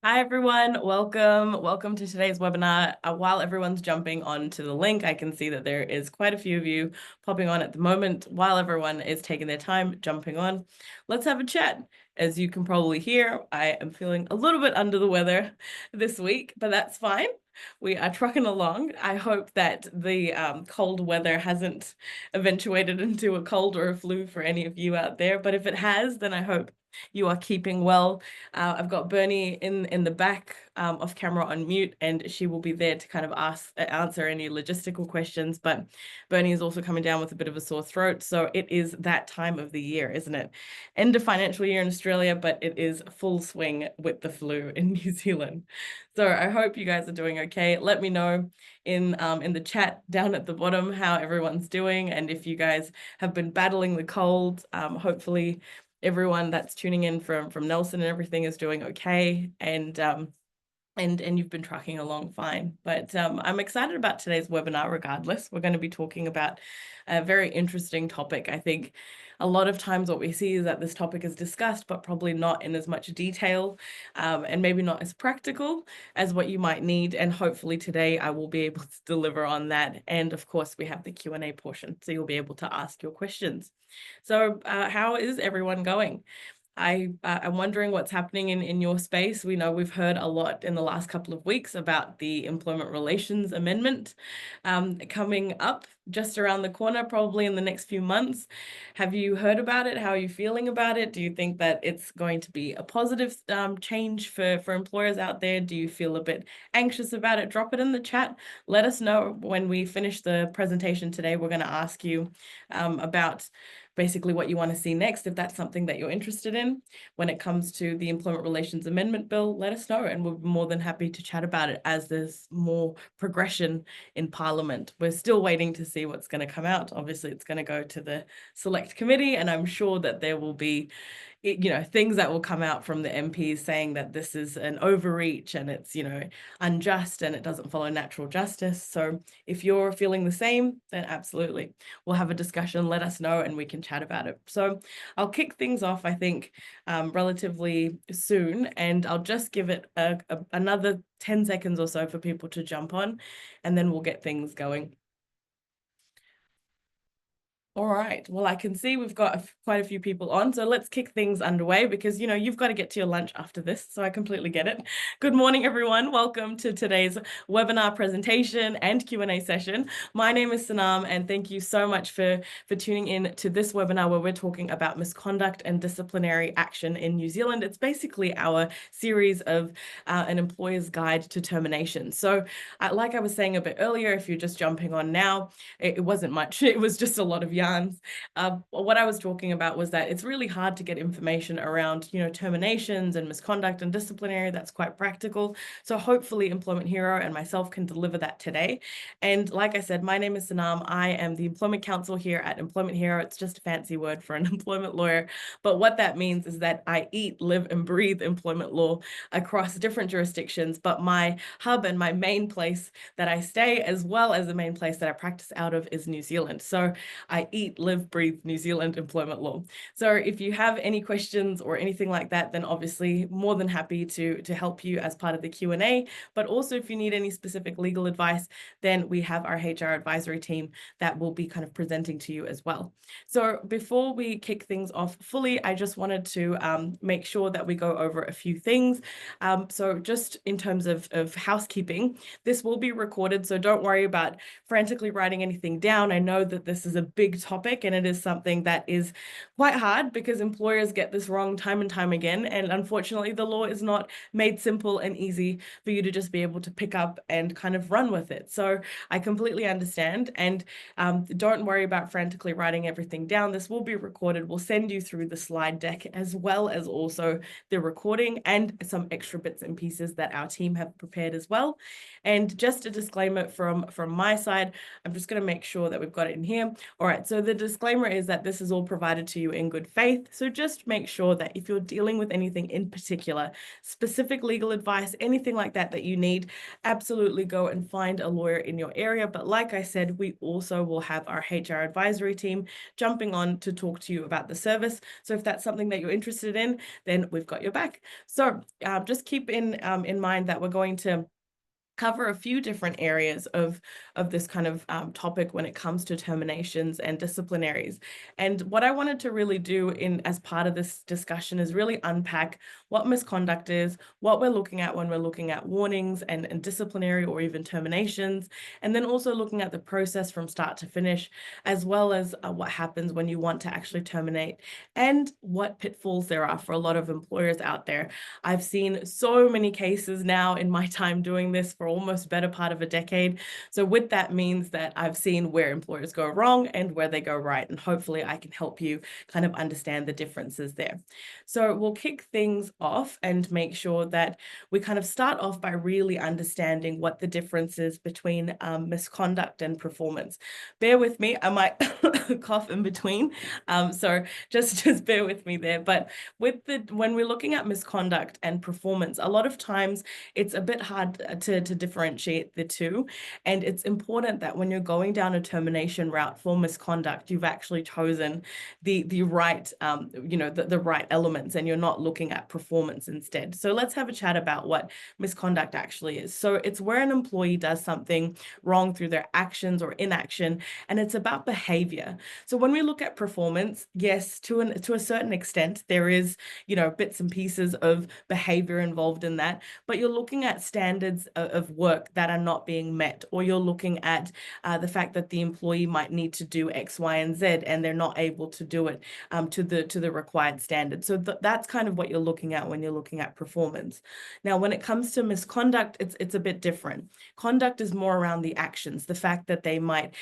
Hi everyone, welcome to today's webinar. While everyone's jumping onto the link, I can see that there is quite a few of you popping on at the moment. While everyone is taking their time jumping on, let's have a chat. As you can probably hear, I am feeling a little bit under the weather this week, but that's fine. We are trucking along. I hope that the cold weather hasn't eventuated into a cold or a flu for any of you out there, but if it has, then I hope you are keeping well. I've got Bernie in the back off camera on mute, and she will be there to kind of answer any logistical questions. But Bernie is also coming down with a bit of a sore throat, so it is that time of the year, isn't it? End of financial year in Australia, but it is full swing with the flu in New Zealand. So I hope you guys are doing okay. Let me know in the chat down at the bottom how everyone's doing, and if you guys have been battling the cold. Hopefully everyone that's tuning in from Nelson and everything is doing okay, and you've been trucking along fine. But I'm excited about today's webinar regardless. We're going to be talking about a very interesting topic. I think a lot of times what we see is that this topic is discussed, but probably not in as much detail, and maybe not as practical as what you might need. And hopefully today I will be able to deliver on that. And of course, we have the Q&A portion, so you'll be able to ask your questions. So how is everyone going? I'm wondering what's happening in your space. We know we've heard a lot in the last couple of weeks about the Employment Relations Amendment coming up just around the corner, probably in the next few months. Have you heard about it? How are you feeling about it? Do you think that it's going to be a positive change for employers out there? Do you feel a bit anxious about it? Drop it in the chat. Let us know when we finish the presentation today. We're going to ask you about basically what you want to see next. If that's something that you're interested in when it comes to the Employment Relations Amendment Bill, let us know, and we'll be more than happy to chat about it as there's more progression in Parliament. We're still waiting to see what's going to come out. Obviously, it's going to go to the Select Committee, and I'm sure that there will be things that will come out from the MPs saying that this is an overreach and it's, unjust and it doesn't follow natural justice. So if you're feeling the same, then absolutely, we'll have a discussion, let us know, and we can chat about it. So I'll kick things off, I think, relatively soon, and I'll just give it another 10 seconds or so for people to jump on, and then we'll get things going. All right. Well, I can see we've got quite a few people on, so let's kick things underway because, you've got to get to your lunch after this, so I completely get it. Good morning, everyone. Welcome to today's webinar presentation and Q&A session. My name is Sanam, and thank you so much for tuning in to this webinar where we're talking about misconduct and disciplinary action in New Zealand. It's basically our series of an employer's guide to termination. So like I was saying a bit earlier, if you're just jumping on now, it wasn't much. It was just a lot of yarns. What I was talking about was that it's really hard to get information around, terminations and misconduct and disciplinary. That's quite practical. So hopefully Employment Hero and myself can deliver that today. And like I said, my name is Sanam. I am the Employment Counsel here at Employment Hero. It's just a fancy word for an employment lawyer. But what that means is that I eat, live, and breathe employment law across different jurisdictions. But my hub and my main place that I stay, as well as the main place that I practice out of, is New Zealand. So I eat, live, breathe New Zealand employment law. So if you have any questions or anything like that, then obviously more than happy to help you as part of the Q&A. But also if you need any specific legal advice, then we have our HR advisory team that will be kind of presenting to you as well. So before we kick things off fully, I just wanted to make sure that we go over a few things. So just in terms of housekeeping, this will be recorded, so don't worry about frantically writing anything down. I know that this is a big topic and it is something that is quite hard because employers get this wrong time and time again. And unfortunately, the law is not made simple and easy for you to just be able to pick up and kind of run with it. So I completely understand. And don't worry about frantically writing everything down. This will be recorded. We'll send you through the slide deck as well as also the recording and some extra bits and pieces that our team have prepared as well. And just a disclaimer from my side, I'm just going to make sure that we've got it in here. All right, so the disclaimer is that this is all provided to you in good faith. So just make sure that if you're dealing with anything in particular, specific legal advice, anything like that that you need, absolutely go and find a lawyer in your area. But like I said, we also will have our HR advisory team jumping on to talk to you about the service. So if that's something that you're interested in, then we've got your back. So just keep in mind that we're going to cover a few different areas of this kind of topic when it comes to terminations and disciplinaries. And what I wanted to really do as part of this discussion is really unpack what misconduct is, what we're looking at when we're looking at warnings and disciplinary or even terminations, and then also looking at the process from start to finish, as well as what happens when you want to actually terminate and what pitfalls there are for a lot of employers out there. I've seen so many cases now in my time doing this for almost better part of a decade. So with that means that I've seen where employers go wrong and where they go right. And hopefully I can help you kind of understand the differences there. So we'll kick things off and make sure that we kind of start off by really understanding what the difference is between misconduct and performance. Bear with me, I might cough in between. So just bear with me there. But when we're looking at misconduct and performance, a lot of times it's a bit hard to differentiate the two. And it's important that when you're going down a termination route for misconduct, you've actually chosen the right, the right elements, and you're not looking at performance instead. So let's have a chat about what misconduct actually is. So it's where an employee does something wrong through their actions or inaction, and it's about behavior. So when we look at performance, yes, to a certain extent, there is, bits and pieces of behavior involved in that, but you're looking at standards of work that are not being met, or you're looking at the fact that the employee might need to do X, Y, and Z, and they're not able to do it to the required standard. So that's kind of what you're looking at when you're looking at performance. Now, when it comes to misconduct, it's a bit different. Conduct is more around the actions, the fact that they might,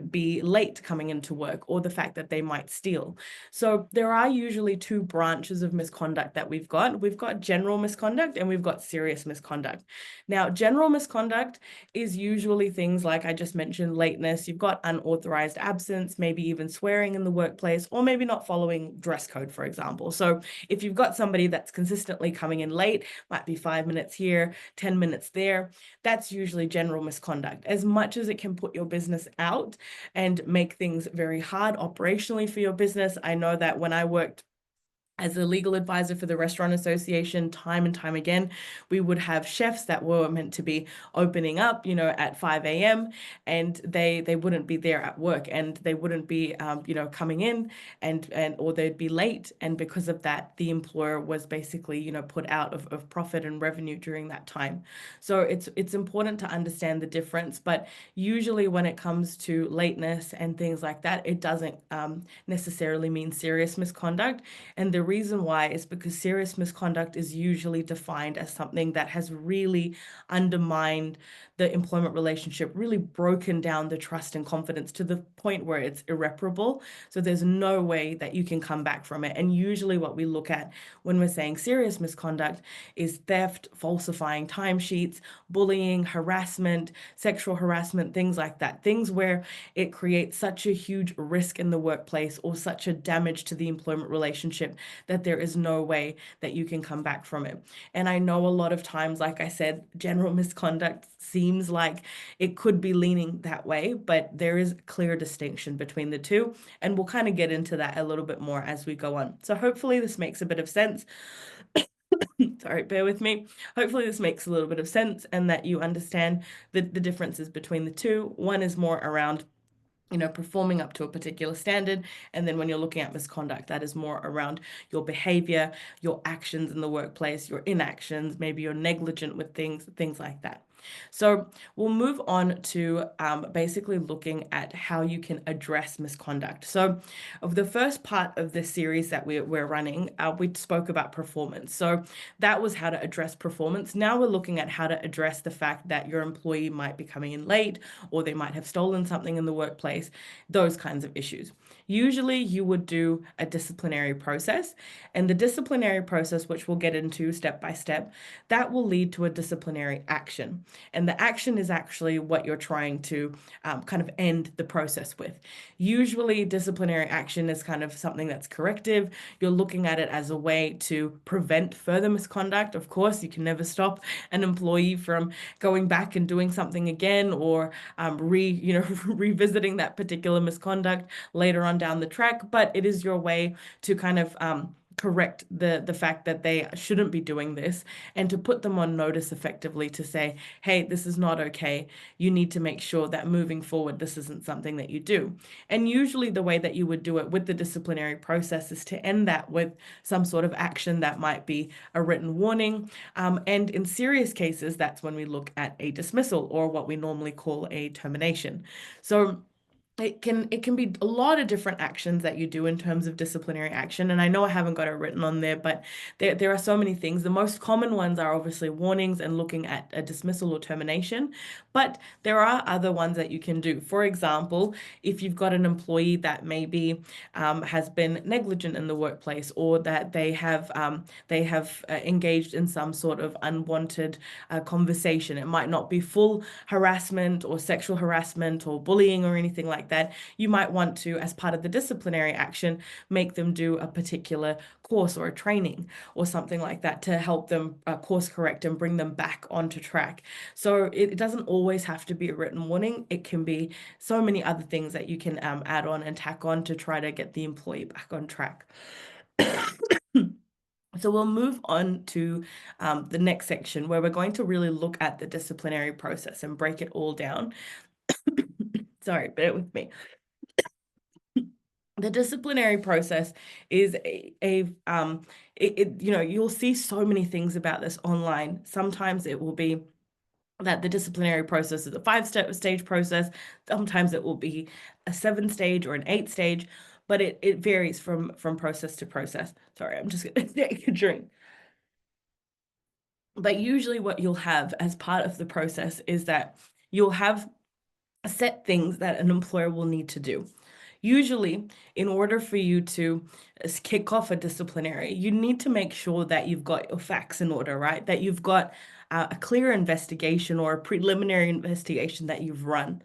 be late coming into work, or the fact that they might steal. So there are usually two branches of misconduct that we've got. We've got general misconduct and we've got serious misconduct. Now, general misconduct is usually things like I just mentioned, lateness. You've got unauthorized absence, maybe even swearing in the workplace, or maybe not following dress code, for example. So if you've got somebody that's consistently coming in late, might be 5 minutes here, 10 minutes there, that's usually general misconduct. As much as it can put your business out and make things very hard operationally for your business, I know that when I worked as a legal advisor for the Restaurant Association, time and time again, we would have chefs that were meant to be opening up, at 5 a.m. and they wouldn't be there at work, and they wouldn't be, coming in or they'd be late. And because of that, the employer was basically, put out of profit and revenue during that time. So it's important to understand the difference. But usually when it comes to lateness and things like that, it doesn't necessarily mean serious misconduct. And the reason why is because serious misconduct is usually defined as something that has really undermined the employment relationship, really broken down the trust and confidence to the point where it's irreparable. So there's no way that you can come back from it. And usually what we look at when we're saying serious misconduct is theft, falsifying timesheets, bullying, harassment, sexual harassment, things like that. Things where it creates such a huge risk in the workplace or such a damage to the employment relationship that there is no way that you can come back from it. And I know a lot of times, like I said, general misconduct seems like it could be leaning that way, but there is a clear distinction between the two. And we'll kind of get into that a little bit more as we go on. So hopefully this makes a bit of sense. Sorry, bear with me. Hopefully this makes a little bit of sense and that you understand the differences between the two. One is more around performing up to a particular standard. And then when you're looking at misconduct, that is more around your behavior, your actions in the workplace, your inactions, maybe you're negligent with things like that. So we'll move on to basically looking at how you can address misconduct. So of the first part of this series that we're running, we spoke about performance. So that was how to address performance. Now we're looking at how to address the fact that your employee might be coming in late, or they might have stolen something in the workplace, those kinds of issues. Usually you would do a disciplinary process, and the disciplinary process, which we'll get into step by step, that will lead to a disciplinary action. And the action is actually what you're trying to kind of end the process with. Usually disciplinary action is kind of something that's corrective. You're looking at it as a way to prevent further misconduct. Of course, you can never stop an employee from going back and doing something again, or revisiting that particular misconduct later on down the track, but it is your way to kind of correct the fact that they shouldn't be doing this, and to put them on notice effectively to say, hey, this is not okay. You need to make sure that moving forward, this isn't something that you do. And usually the way that you would do it with the disciplinary process is to end that with some sort of action that might be a written warning. And in serious cases, that's when we look at a dismissal, or what we normally call a termination. So it can be a lot of different actions that you do in terms of disciplinary action. And I know I haven't got it written on there, but there are so many things. The most common ones are obviously warnings and looking at a dismissal or termination, but there are other ones that you can do. For example, if you've got an employee that maybe has been negligent in the workplace, or that they have engaged in some sort of unwanted conversation. It might not be full harassment or sexual harassment or bullying or anything like that. You might want to, as part of the disciplinary action, make them do a particular course or a training or something like that to help them course correct and bring them back onto track. So it doesn't always have to be a written warning. It can be so many other things that you can add on and tack on to try to get the employee back on track. So we'll move on to the next section, where we're going to really look at the disciplinary process and break it all down. Sorry, bear with me. The disciplinary process is you'll see so many things about this online. Sometimes it will be that the disciplinary process is a 5-stage process. Sometimes it will be a 7-stage or an 8-stage, but it varies from process to process. Sorry, I'm just gonna take a drink. But usually what you'll have as part of the process is that you'll have set things that an employer will need to do. Usually, in order for you to kick off a disciplinary, you need to make sure that you've got your facts in order, right? That you've got a clear investigation or a preliminary investigation that you've run,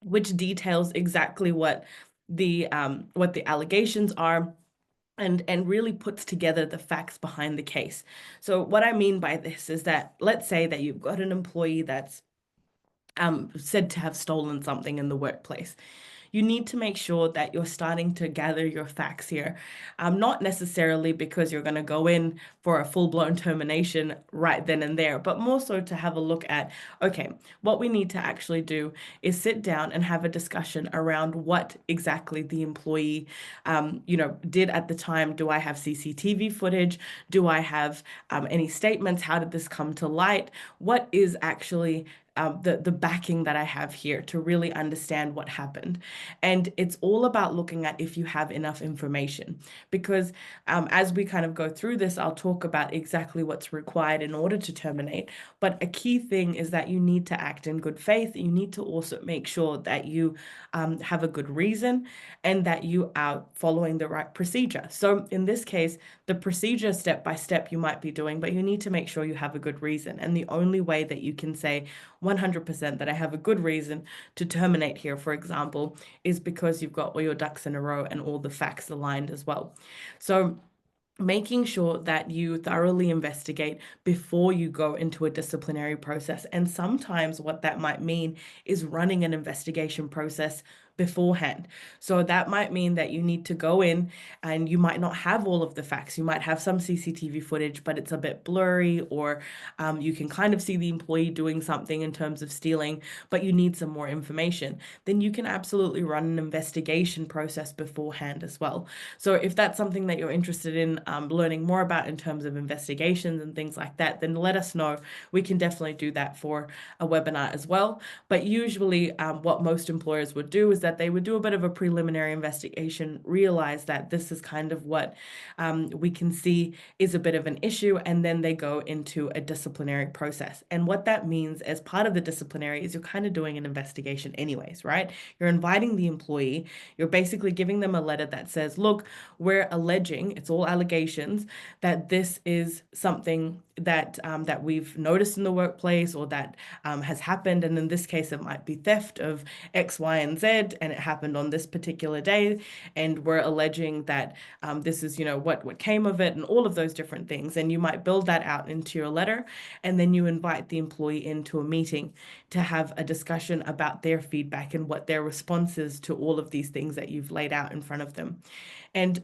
which details exactly what the allegations are, and really puts together the facts behind the case. So what I mean by this is that, let's say that you've got an employee that's said to have stolen something in the workplace. You need to make sure that you're starting to gather your facts here. Not necessarily because you're going to go in for a full-blown termination right then and there, but more so to have a look at, okay, what we need to actually do is sit down and have a discussion around what exactly the employee, did at the time. Do I have CCTV footage? Do I have any statements? How did this come to light? What is actually the backing that I have here to really understand what happened? And it's all about looking at if you have enough information, because as we kind of go through this, I'll talk about exactly what's required in order to terminate. But a key thing is that you need to act in good faith. You need to also make sure that you have a good reason and that you are following the right procedure. So in this case, the procedure step by step you might be doing, but you need to make sure you have a good reason. And the only way that you can say 100% that I have a good reason to terminate here, for example, is because you've got all your ducks in a row and all the facts aligned as well. So making sure that you thoroughly investigate before you go into a disciplinary process. And sometimes what that might mean is running an investigation process beforehand. So that might mean that you need to go in and you might not have all of the facts. You might have some CCTV footage, but it's a bit blurry, or you can kind of see the employee doing something in terms of stealing, but you need some more information. Then you can absolutely run an investigation process beforehand as well. So if that's something that you're interested in learning more about in terms of investigations and things like that, then let us know. We can definitely do that for a webinar as well. But usually what most employers would do is that they would do a bit of a preliminary investigation, realize that this is kind of what we can see is a bit of an issue, and then they go into a disciplinary process. And what that means as part of the disciplinary is you're kind of doing an investigation anyways, right? You're inviting the employee, you're basically giving them a letter that says, look, we're alleging, it's all allegations, that this is something that that we've noticed in the workplace, or that has happened. And in this case, it might be theft of X, Y, and Z, and it happened on this particular day. And we're alleging that this is, what came of it, and all of those different things. And you might build that out into your letter, and then you invite the employee into a meeting to have a discussion about their feedback and what their response is to all of these things that you've laid out in front of them. And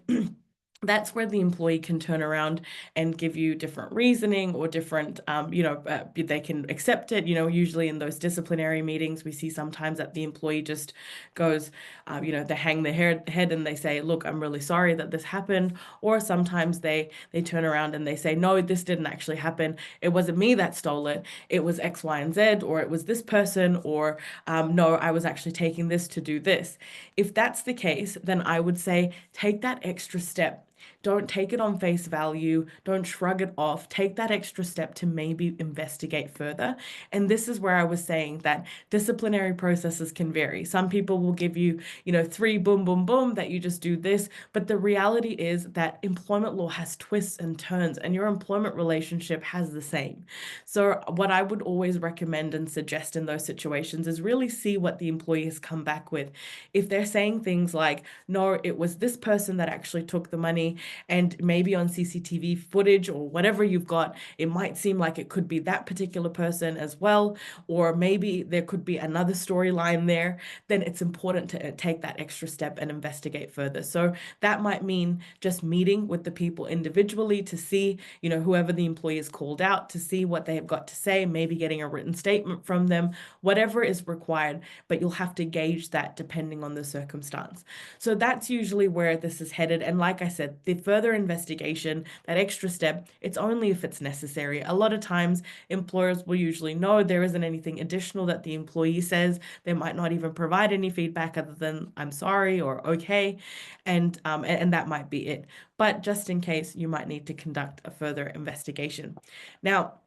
that's where the employee can turn around and give you different reasoning, or different, they can accept it. Usually in those disciplinary meetings, we see sometimes that the employee just goes, they hang their head and they say, look, I'm really sorry that this happened. Or sometimes they turn around and they say, no, this didn't actually happen. It wasn't me that stole it. It was X, Y, and Z, or it was this person, or no, I was actually taking this to do this. If that's the case, then I would say take that extra step. Don't take it on face value. Don't shrug it off. Take that extra step to maybe investigate further. And this is where I was saying that disciplinary processes can vary. Some people will give you, 3 boom, boom, boom, that you just do this. But the reality is that employment law has twists and turns, and your employment relationship has the same. So what I would always recommend and suggest in those situations is really see what the employee has come back with. If they're saying things like, no, it was this person that actually took the money, and maybe on CCTV footage or whatever you've got, it might seem like it could be that particular person as well, or maybe there could be another storyline there, then it's important to take that extra step and investigate further. So that might mean just meeting with the people individually to see, whoever the employee is called out, to see what they have got to say, maybe getting a written statement from them, whatever is required, but you'll have to gauge that depending on the circumstance. So that's usually where this is headed. And like I said, the further investigation, that extra step, it's only if it's necessary. A lot of times employers will usually know there isn't anything additional that the employee says. They might not even provide any feedback other than I'm sorry or okay, and that might be it. But just in case, you might need to conduct a further investigation. Now,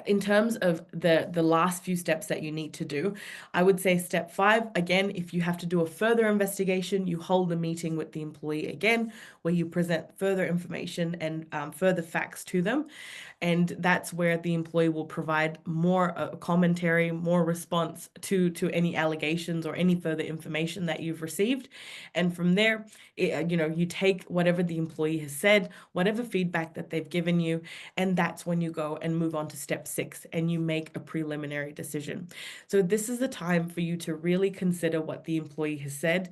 in terms of the last few steps that you need to do, I would say step 5, again, if you have to do a further investigation, you hold a meeting with the employee again, where you present further information and further facts to them. And that's where the employee will provide more commentary, more response to any allegations or any further information that you've received. And from there, you take whatever the employee has said, whatever feedback that they've given you, and that's when you go and move on to step 6, and you make a preliminary decision. So this is the time for you to really consider what the employee has said.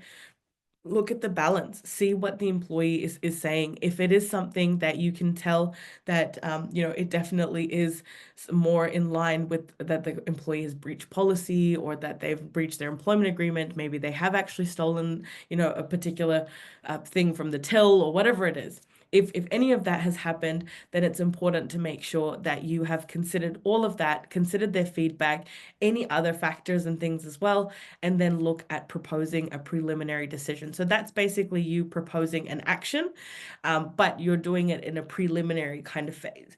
Look at the balance, see what the employee is saying. If it is something that you can tell that, it definitely is more in line with that the employee has breached policy, or that they've breached their employment agreement, maybe they have actually stolen, a particular thing from the till, or whatever it is. If any of that has happened, then it's important to make sure that you have considered all of that, considered their feedback, any other factors and things as well, and then look at proposing a preliminary decision. So that's basically you proposing an action, but you're doing it in a preliminary kind of phase.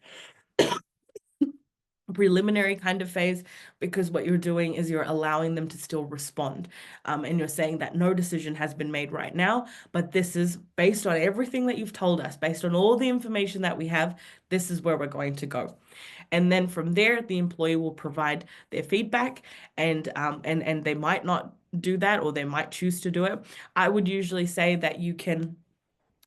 Because what you're doing is you're allowing them to still respond, and you're saying that no decision has been made right now, but this is based on everything that you've told us, based on all the information that we have, this is where we're going to go. And then from there, the employee will provide their feedback, and they might not do that, or they might choose to do it. I would usually say that you can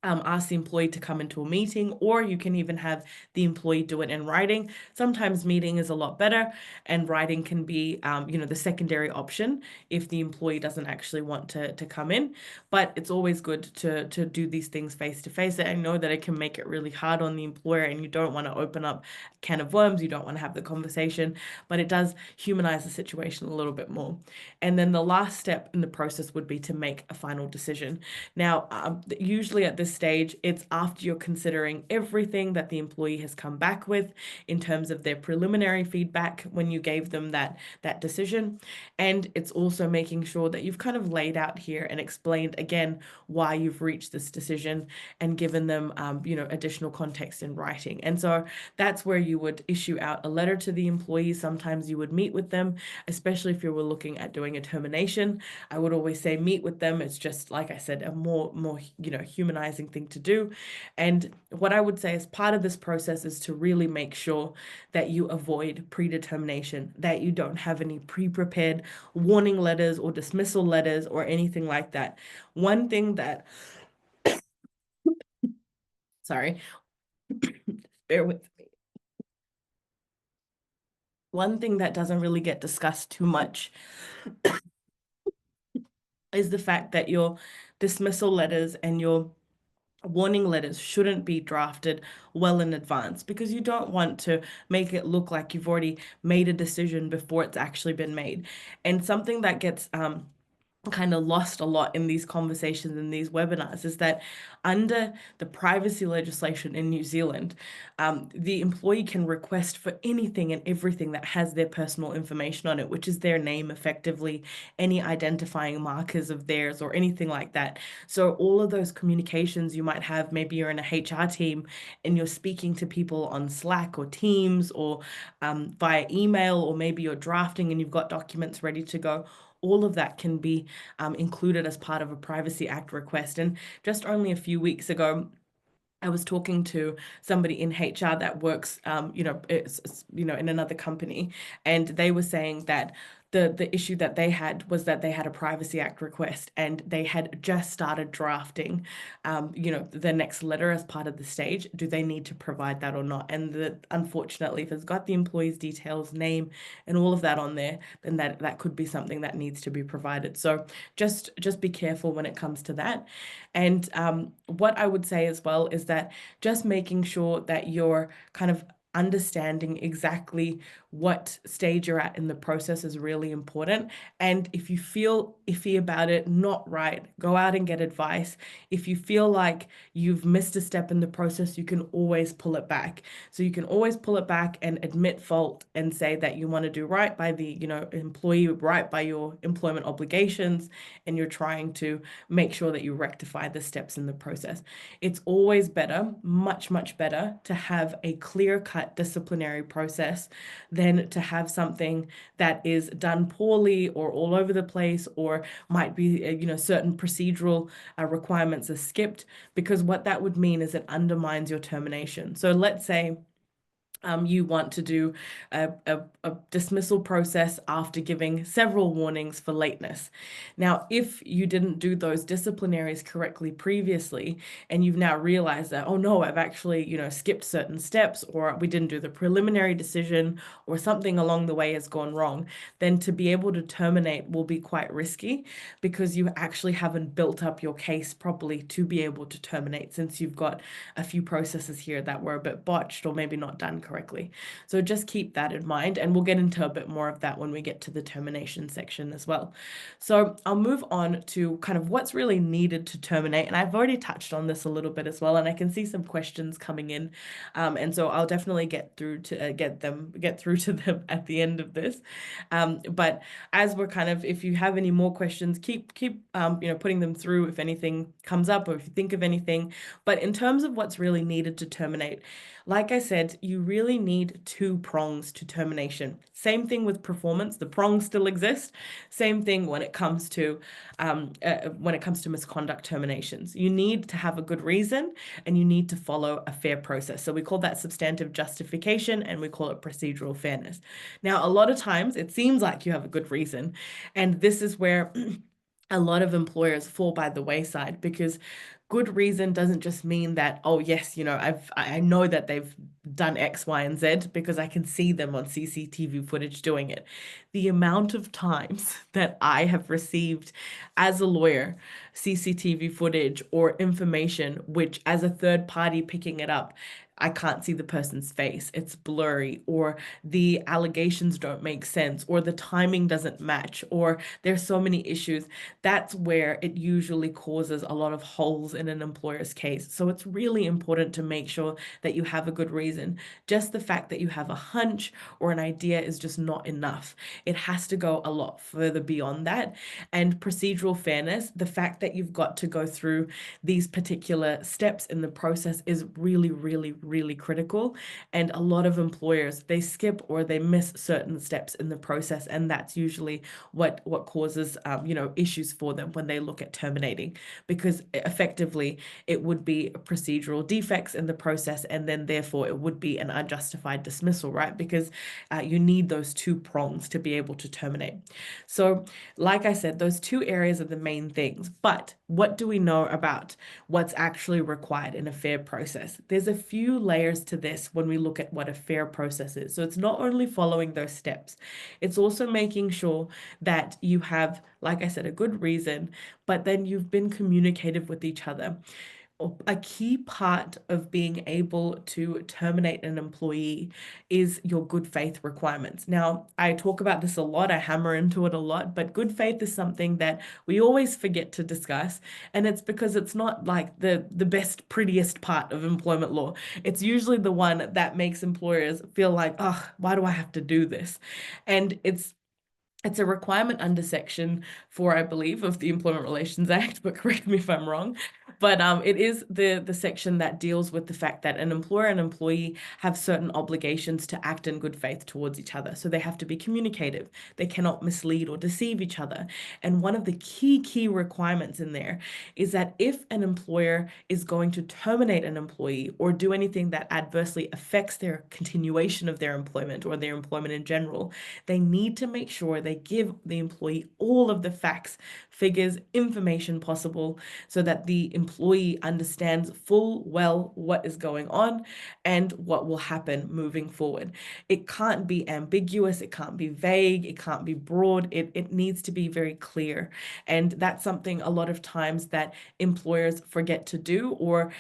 ask the employee to come into a meeting, or you can even have the employee do it in writing. Sometimes meeting is a lot better, and writing can be, the secondary option if the employee doesn't actually want to come in. But it's always good to do these things face to face. I know that it can make it really hard on the employer, and you don't want to open up a can of worms. You don't want to have the conversation, but it does humanize the situation a little bit more. And then the last step in the process would be to make a final decision. Now, usually at this stage, it's after you're considering everything that the employee has come back with in terms of their preliminary feedback when you gave them that decision. And it's also making sure that you've kind of laid out here and explained again why you've reached this decision and given them, additional context in writing. And so that's where you would issue out a letter to the employee. Sometimes you would meet with them, especially if you were looking at doing a termination. I would always say meet with them. It's just, like I said, a more humanizing thing to do. And what I would say as part of this process is to really make sure that you avoid predetermination, that you don't have any pre-prepared warning letters or dismissal letters or anything like that. One thing that, sorry, bear with me. One thing that doesn't really get discussed too much is the fact that your dismissal letters and your warning letters shouldn't be drafted well in advance, because you don't want to make it look like you've already made a decision before it's actually been made. And something that gets kind of lost a lot in these conversations and these webinars is that under the privacy legislation in New Zealand, the employee can request for anything and everything that has their personal information on it, which is their name effectively, any identifying markers of theirs or anything like that. So all of those communications you might have, maybe you're in a HR team and you're speaking to people on Slack or Teams or via email, or maybe you're drafting and you've got documents ready to go. All of that can be included as part of a Privacy Act request. And just only a few weeks ago, I was talking to somebody in HR that works, in another company, and they were saying that the issue that they had was that they had a Privacy Act request and they had just started drafting, the next letter as part of the stage. Do they need to provide that or not? And unfortunately, if it's got the employee's details, name, and all of that on there, then that could be something that needs to be provided. So just be careful when it comes to that. And what I would say as well is that just making sure that you're kind of understanding exactly what stage you're at in the process is really important. And if you feel iffy about it, not right, go out and get advice. If you feel like you've missed a step in the process, you can always pull it back. So you can always pull it back and admit fault and say that you want to do right by the, employee, right by your employment obligations, and you're trying to make sure that you rectify the steps in the process. It's always better, much, much better, to have a clear-cut disciplinary process than to have something that is done poorly or all over the place, or might be, certain procedural requirements are skipped, because what that would mean is it undermines your termination. So let's say you want to do a dismissal process after giving several warnings for lateness. Now, if you didn't do those disciplinaries correctly previously, and you've now realized that, oh no, I've actually, skipped certain steps, or we didn't do the preliminary decision, or something along the way has gone wrong, then to be able to terminate will be quite risky, because you actually haven't built up your case properly to be able to terminate, since you've got a few processes here that were a bit botched or maybe not done correctly. So just keep that in mind, and we'll get into a bit more of that when we get to the termination section as well. So I'll move on to kind of what's really needed to terminate, and I've already touched on this a little bit as well, and I can see some questions coming in, and so I'll definitely get through to get through to them at the end of this. But as we're kind of, if you have any more questions, keep putting them through if anything comes up, or if you think of anything. But in terms of what's really needed to terminate, like I said, you really need two prongs to termination. Same thing with performance. The prongs still exist. Same thing when it comes to misconduct terminations. You need to have a good reason, and you need to follow a fair process. So we call that substantive justification, and we call it procedural fairness. Now, a lot of times it seems like you have a good reason, and this is where a lot of employers fall by the wayside, because good reason doesn't just mean that, oh yes, I know that they've done X, Y, and Z because I can see them on CCTV footage doing it. The amount of times that I have received as a lawyer CCTV footage or information, which as a third party picking it up, I can't see the person's face. It's blurry, or the allegations don't make sense, or the timing doesn't match, or there's so many issues. That's where it usually causes a lot of holes in an employer's case. So it's really important to make sure that you have a good reason. Just the fact that you have a hunch or an idea is just not enough. It has to go a lot further beyond that. And procedural fairness, the fact that you've got to go through these particular steps in the process is really, really, really critical. And a lot of employers, they skip or they miss certain steps in the process, and that's usually what causes issues for them when they look at terminating, because effectively it would be procedural defects in the process, and then therefore it would be an unjustified dismissal, right? Because you need those two prongs to be able to terminate. So like I said, those two areas are the main things. But what do we know about what's actually required in a fair process? There's a few layers to this when we look at what a fair process is. So it's not only following those steps, it's also making sure that you have, like I said, a good reason, but then you've been communicative with each other. A key part of being able to terminate an employee is your good faith requirements. Now, I talk about this a lot, I hammer into it a lot, but good faith is something that we always forget to discuss. And it's because it's not like the best, prettiest part of employment law. It's usually the one that makes employers feel like, oh, why do I have to do this? And it's a requirement under Section 4, I believe, of the Employment Relations Act, but correct me if I'm wrong. But it is the section that deals with the fact that an employer and employee have certain obligations to act in good faith towards each other. So they have to be communicative. They cannot mislead or deceive each other. And one of the key requirements in there is that if an employer is going to terminate an employee or do anything that adversely affects their continuation of their employment or their employment in general, they need to make sure they give the employee all of the facts, figures, information possible so that the employee understands full well what is going on and what will happen moving forward. It can't be ambiguous, it can't be vague, it can't be broad, it needs to be very clear. And that's something a lot of times that employers forget to do, or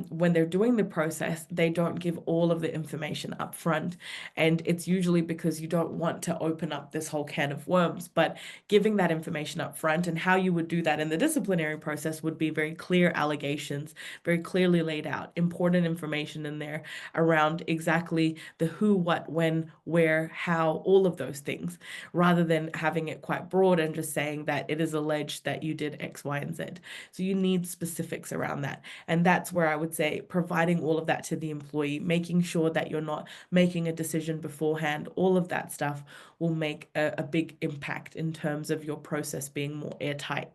when they're doing the process, they don't give all of the information up front. And it's usually because you don't want to open up this whole can of worms, but giving that information up front, and how you would do that in the disciplinary process would be very clear allegations, very clearly laid out, important information in there around exactly the who, what, when, where, how, all of those things, rather than having it quite broad and just saying that it is alleged that you did X, Y, and Z. So you need specifics around that. And that's where I would say providing all of that to the employee, making sure that you're not making a decision beforehand, all of that stuff will make a big impact in terms of your process being more airtight.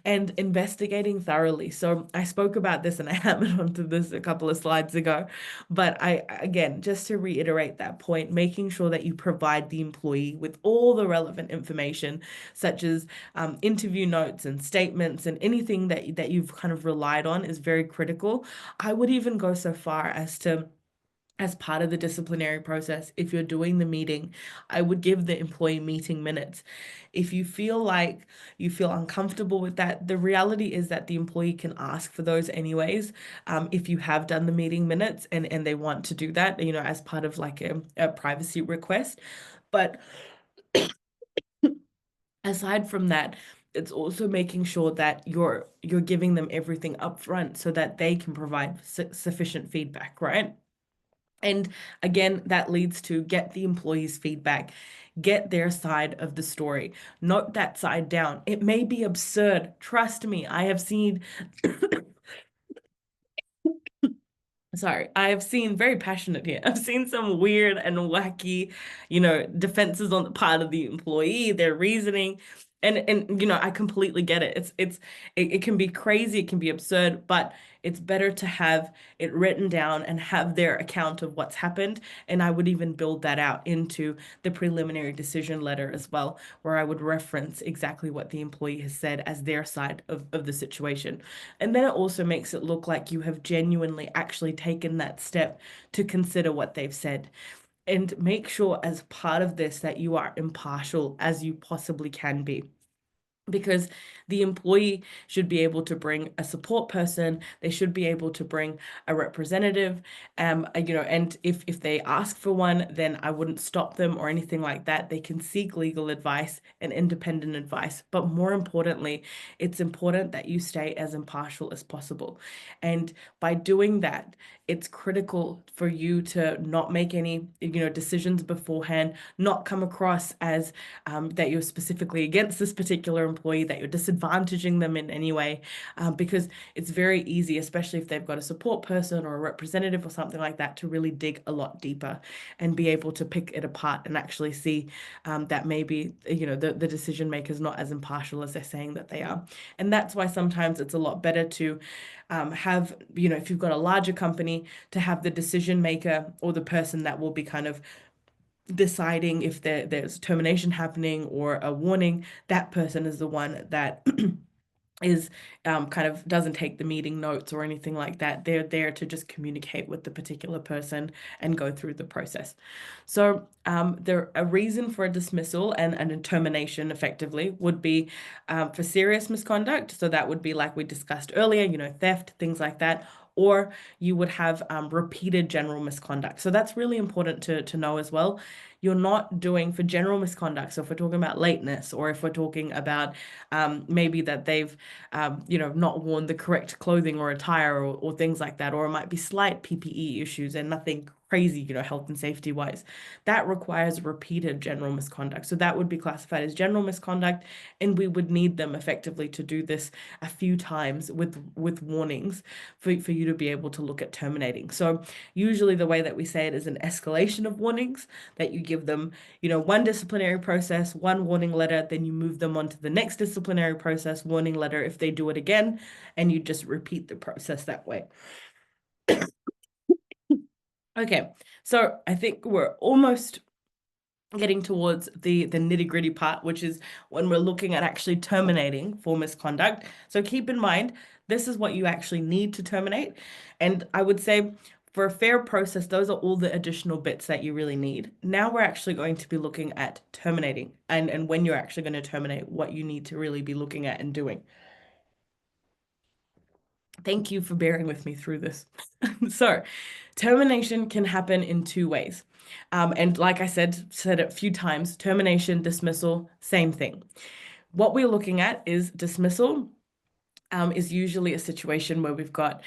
And investigating thoroughly. So I spoke about this and I hammered onto this a couple of slides ago, but again, just to reiterate that point, making sure that you provide the employee with all the relevant information, such as interview notes and statements, and anything that you've kind of relied on is very critical. I would even go so far as part of the disciplinary process, if you're doing the meeting, I would give the employee meeting minutes. If you feel like you feel uncomfortable with that, the reality is that the employee can ask for those anyways, if you have done the meeting minutes and they want to do that, as part of like a privacy request. But aside from that, it's also making sure that you're giving them everything up front so that they can provide sufficient feedback, right? And again, that leads to get the employee's feedback, get their side of the story, note that side down. It may be absurd. Trust me, I have seen, sorry, I have seen, very passionate here. I've seen some weird and wacky, defenses on the part of the employee, their reasoning. And I completely get it. It can be crazy, it can be absurd, but it's better to have it written down and have their account of what's happened. And I would even build that out into the preliminary decision letter as well, where I would reference exactly what the employee has said as their side of the situation. And then it also makes it look like you have genuinely actually taken that step to consider what they've said. And make sure as part of this that you are impartial as you possibly can be, because the employee should be able to bring a support person, they should be able to bring a representative, and if they ask for one, then I wouldn't stop them or anything like that. They can seek legal advice and independent advice, but more importantly, it's important that you stay as impartial as possible. And by doing that, it's critical for you to not make any, decisions beforehand, not come across as that you're specifically against this particular employee, that you're disadvantaging them in any way, because it's very easy, especially if they've got a support person or a representative or something like that, to really dig a lot deeper and be able to pick it apart and actually see that maybe, the decision maker is not as impartial as they're saying that they are. And that's why sometimes it's a lot better to have, if you've got a larger company, to have the decision maker or the person that will be kind of deciding if there's termination happening or a warning, that person is the one that is kind of doesn't take the meeting notes or anything like that. They're there to just communicate with the particular person and go through the process. So a reason for a dismissal and a termination effectively would be for serious misconduct. So that would be like we discussed earlier, theft, things like that. Or you would have repeated general misconduct. So that's really important to know as well. You're not doing for general misconduct. So if we're talking about lateness, or if we're talking about maybe that they've, not worn the correct clothing or attire, or things like that, or it might be slight PPE issues and nothing crazy, health and safety wise. That requires repeated general misconduct. So that would be classified as general misconduct, and we would need them effectively to do this a few times with warnings for you to be able to look at terminating. So usually the way that we say it is an escalation of warnings, that you give them, one disciplinary process, one warning letter, then you move them on to the next disciplinary process, warning letter if they do it again, and you just repeat the process that way. Okay, so I think we're almost getting towards the nitty-gritty part, which is when we're looking at actually terminating for misconduct. So keep in mind, this is what you actually need to terminate. And I would say for a fair process, those are all the additional bits that you really need. Now we're actually going to be looking at terminating, and when you're actually going to terminate, what you need to really be looking at and doing. Thank you for bearing with me through this. So, termination can happen in two ways. And like I said it a few times, termination, dismissal, same thing. What we're looking at is dismissal. Is usually a situation where we've got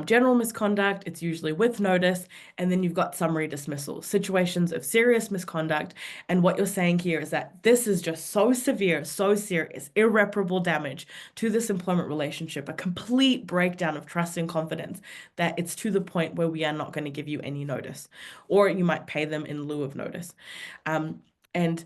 general misconduct, it's usually with notice, and then you've got summary dismissal, situations of serious misconduct. And what you're saying here is that this is just so severe, so serious, irreparable damage to this employment relationship, a complete breakdown of trust and confidence, that it's to the point where we are not going to give you any notice, or you might pay them in lieu of notice. And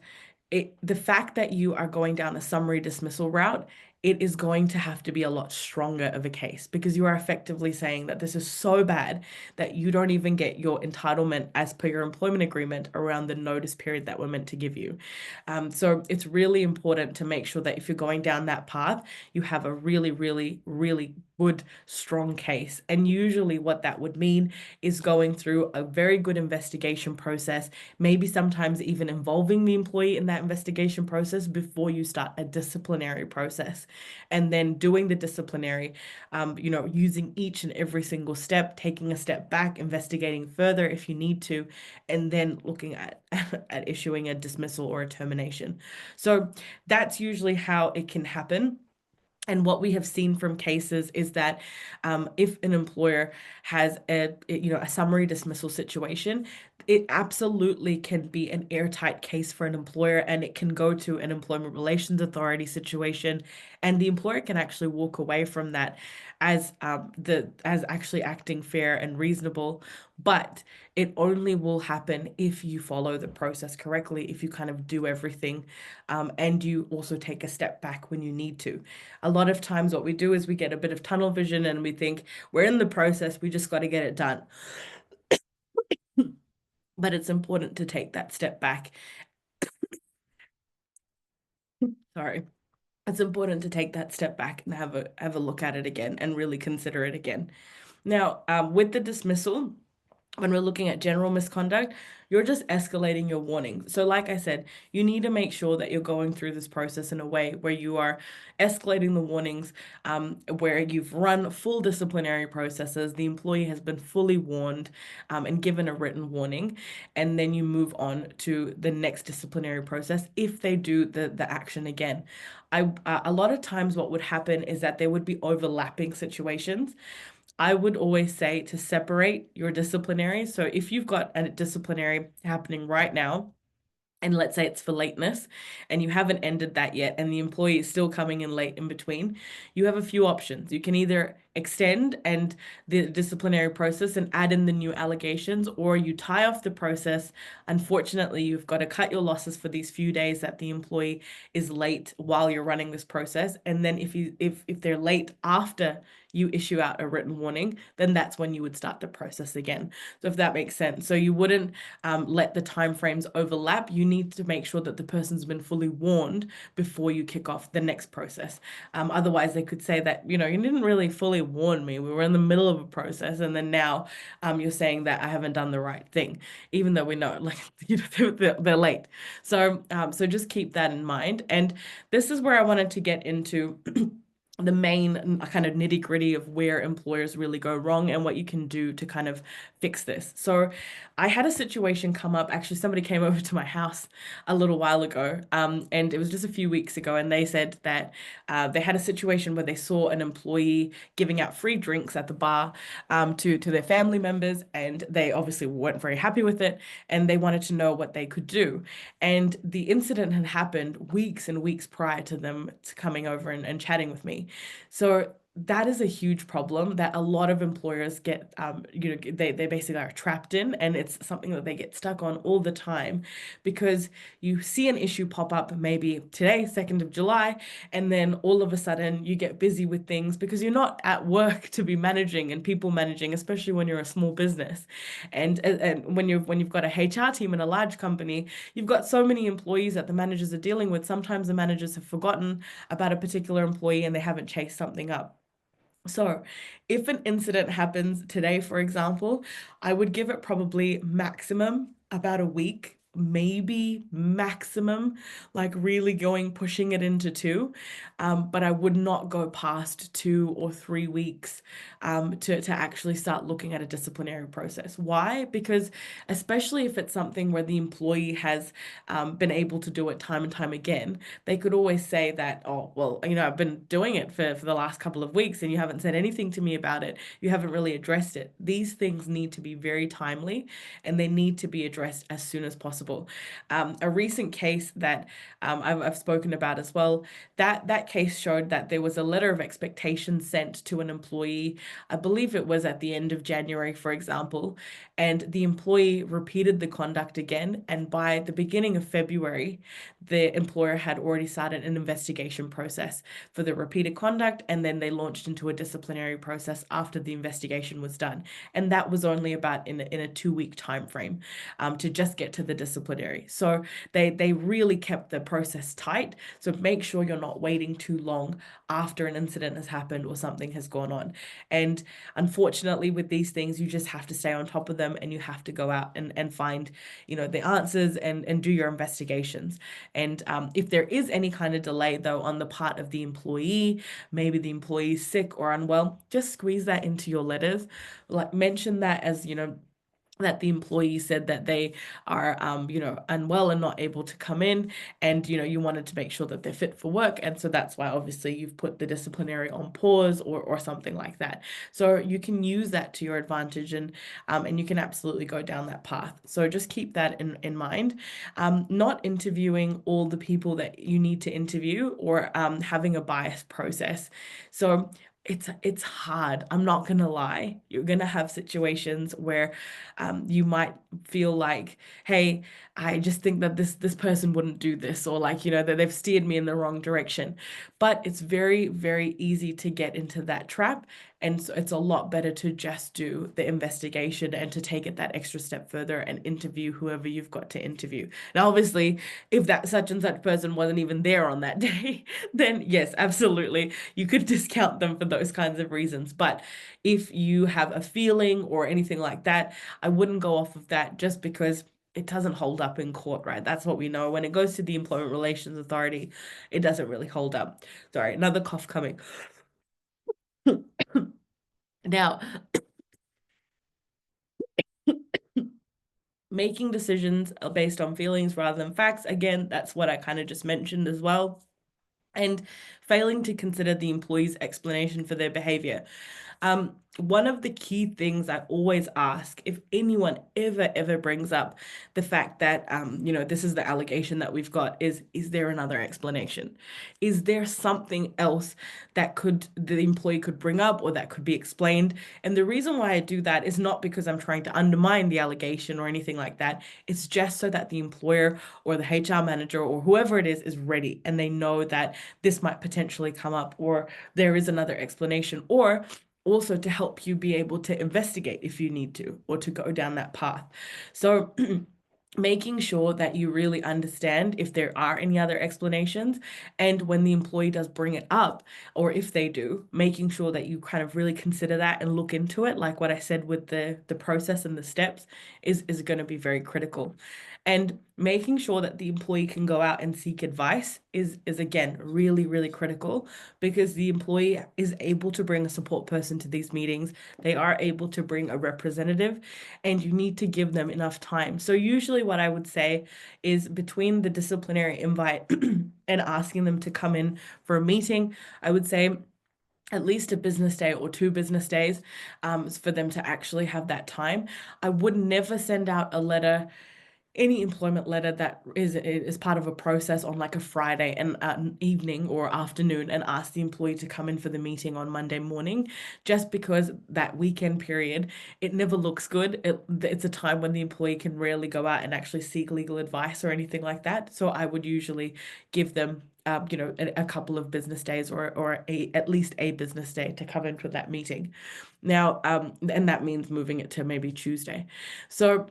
the fact that you are going down a summary dismissal route, it is going to have to be a lot stronger of a case, because you are effectively saying that this is so bad that you don't even get your entitlement as per your employment agreement around the notice period that we're meant to give you. So it's really important to make sure that if you're going down that path, you have a really, really, really good, strong case. And usually what that would mean is going through a very good investigation process, maybe sometimes even involving the employee in that investigation process before you start a disciplinary process. And then doing the disciplinary, using each and every single step, taking a step back, investigating further if you need to, and then looking at issuing a dismissal or a termination. So that's usually how it can happen. And what we have seen from cases is that if an employer has a summary dismissal situation, It absolutely can be an airtight case for an employer, and it can go to an employment relations authority situation, and the employer can actually walk away from that as actually acting fair and reasonable. But it only will happen if you follow the process correctly, if you kind of do everything, and you also take a step back when you need to. A lot of times, what we do is we get a bit of tunnel vision and we think we're in the process, we just got to get it done. But it's important to take that step back. Sorry. It's important to take that step back and have a look at it again and really consider it again. Now, with the dismissal, when we're looking at general misconduct, you're just escalating your warning. So, like I said, you need to make sure that you're going through this process in a way where you are escalating the warnings, where you've run full disciplinary processes, the employee has been fully warned, and given a written warning, and then you move on to the next disciplinary process if they do the action again. A lot of times what would happen is that there would be overlapping situations. I would always say to separate your disciplinary. So if you've got a disciplinary happening right now, and let's say it's for lateness and you haven't ended that yet and the employee is still coming in late in between, you have a few options. You can either extend and the disciplinary process and add in the new allegations, or you tie off the process. Unfortunately, you've got to cut your losses for these few days that the employee is late while you're running this process. And then if they're late after you issue out a written warning, then that's when you would start the process again. So if that makes sense. So you wouldn't let the timeframes overlap. You need to make sure that the person's been fully warned before you kick off the next process. Otherwise, they could say that, you didn't really fully warn me. We were in the middle of a process, and then now you're saying that I haven't done the right thing, even though we know, like, they're late. So just keep that in mind. And this is where I wanted to get into the main kind of nitty-gritty of where employers really go wrong and what you can do to kind of fix this. So I had a situation come up. Actually, somebody came over to my house a little while ago, and it was just a few weeks ago, and they said that they had a situation where they saw an employee giving out free drinks at the bar, to their family members, and they obviously weren't very happy with it, and they wanted to know what they could do. And the incident had happened weeks and weeks prior to them coming over and chatting with me. So that is a huge problem that a lot of employers get, they basically are trapped in, and it's something that they get stuck on all the time, because you see an issue pop up maybe today, 2nd of July, and then all of a sudden you get busy with things because you're not at work to be managing and people managing, especially when you're a small business. And when you've got a HR team in a large company, you've got so many employees that the managers are dealing with. Sometimes the managers have forgotten about a particular employee and they haven't chased something up. So, if an incident happens today, for example, I would give it probably maximum about a week, maybe maximum, like really pushing it into two. But I would not go past 2 or 3 weeks, to actually start looking at a disciplinary process. Why? Because especially if it's something where the employee has been able to do it time and time again, they could always say that, oh, well, I've been doing it for the last couple of weeks and you haven't said anything to me about it. You haven't really addressed it. These things need to be very timely and they need to be addressed as soon as possible. A recent case that I've spoken about as well, that case showed that there was a letter of expectation sent to an employee. I believe it was at the end of January, for example, and the employee repeated the conduct again. And by the beginning of February, the employer had already started an investigation process for the repeated conduct, and then they launched into a disciplinary process after the investigation was done. And that was only about in a 2-week time frame, to just get to the disciplinary. So they really kept the process tight. So make sure you're not waiting too long after an incident has happened or something has gone on. And unfortunately, with these things, you just have to stay on top of them and you have to go out and find, the answers and do your investigations. And if there is any kind of delay, though, on the part of the employee, maybe the employee is sick or unwell, just squeeze that into your letters. Like, mention that as, that the employee said that they are, unwell and not able to come in, and, you wanted to make sure that they're fit for work. And so that's why obviously you've put the disciplinary on pause, or something like that. So you can use that to your advantage, and you can absolutely go down that path. So just keep that in mind. Not interviewing all the people that you need to interview, or having a biased process. So it's hard. I'm not gonna lie. You're gonna have situations where you might feel like, hey, I just think that this person wouldn't do this, or like, that they've steered me in the wrong direction. But it's very, very easy to get into that trap. And so it's a lot better to just do the investigation and to take it that extra step further and interview whoever you've got to interview. Now, obviously, if that such and such person wasn't even there on that day, then yes, absolutely, you could discount them for those kinds of reasons. But if you have a feeling or anything like that, I wouldn't go off of that, just because it doesn't hold up in court, right? That's what we know. When it goes to the Employment Relations Authority, it doesn't really hold up. Sorry, another cough coming. Now, making decisions based on feelings rather than facts, again, that's what I kind of just mentioned as well. And failing to consider the employee's explanation for their behavior. One of the key things I always ask, if anyone ever brings up the fact that, this is the allegation that we've got, is there another explanation? Is there something else that the employee could bring up, or that could be explained? And the reason why I do that is not because I'm trying to undermine the allegation or anything like that. It's just so that the employer or the HR manager or whoever it is ready, and they know that this might potentially come up, or there is another explanation, or also to help you be able to investigate if you need to, or to go down that path. So making sure that you really understand if there are any other explanations, and when the employee does bring it up, or if they do, making sure that you kind of really consider that and look into it, like what I said with the process and the steps, is going to be very critical. And making sure that the employee can go out and seek advice is again really, really critical, because the employee is able to bring a support person to these meetings. They are able to bring a representative, and you need to give them enough time. So usually what I would say is, between the disciplinary invite and asking them to come in for a meeting, I would say at least a business day or 2 business days, for them to actually have that time. I would never send out a letter, any employment letter, that is part of a process on like a Friday and an evening or afternoon, and ask the employee to come in for the meeting on Monday morning, just because that weekend period, it never looks good. It's a time when the employee can rarely go out and actually seek legal advice or anything like that. So I would usually give them a couple of business days, or at least a business day to come in for that meeting. Now, and that means moving it to maybe Tuesday. So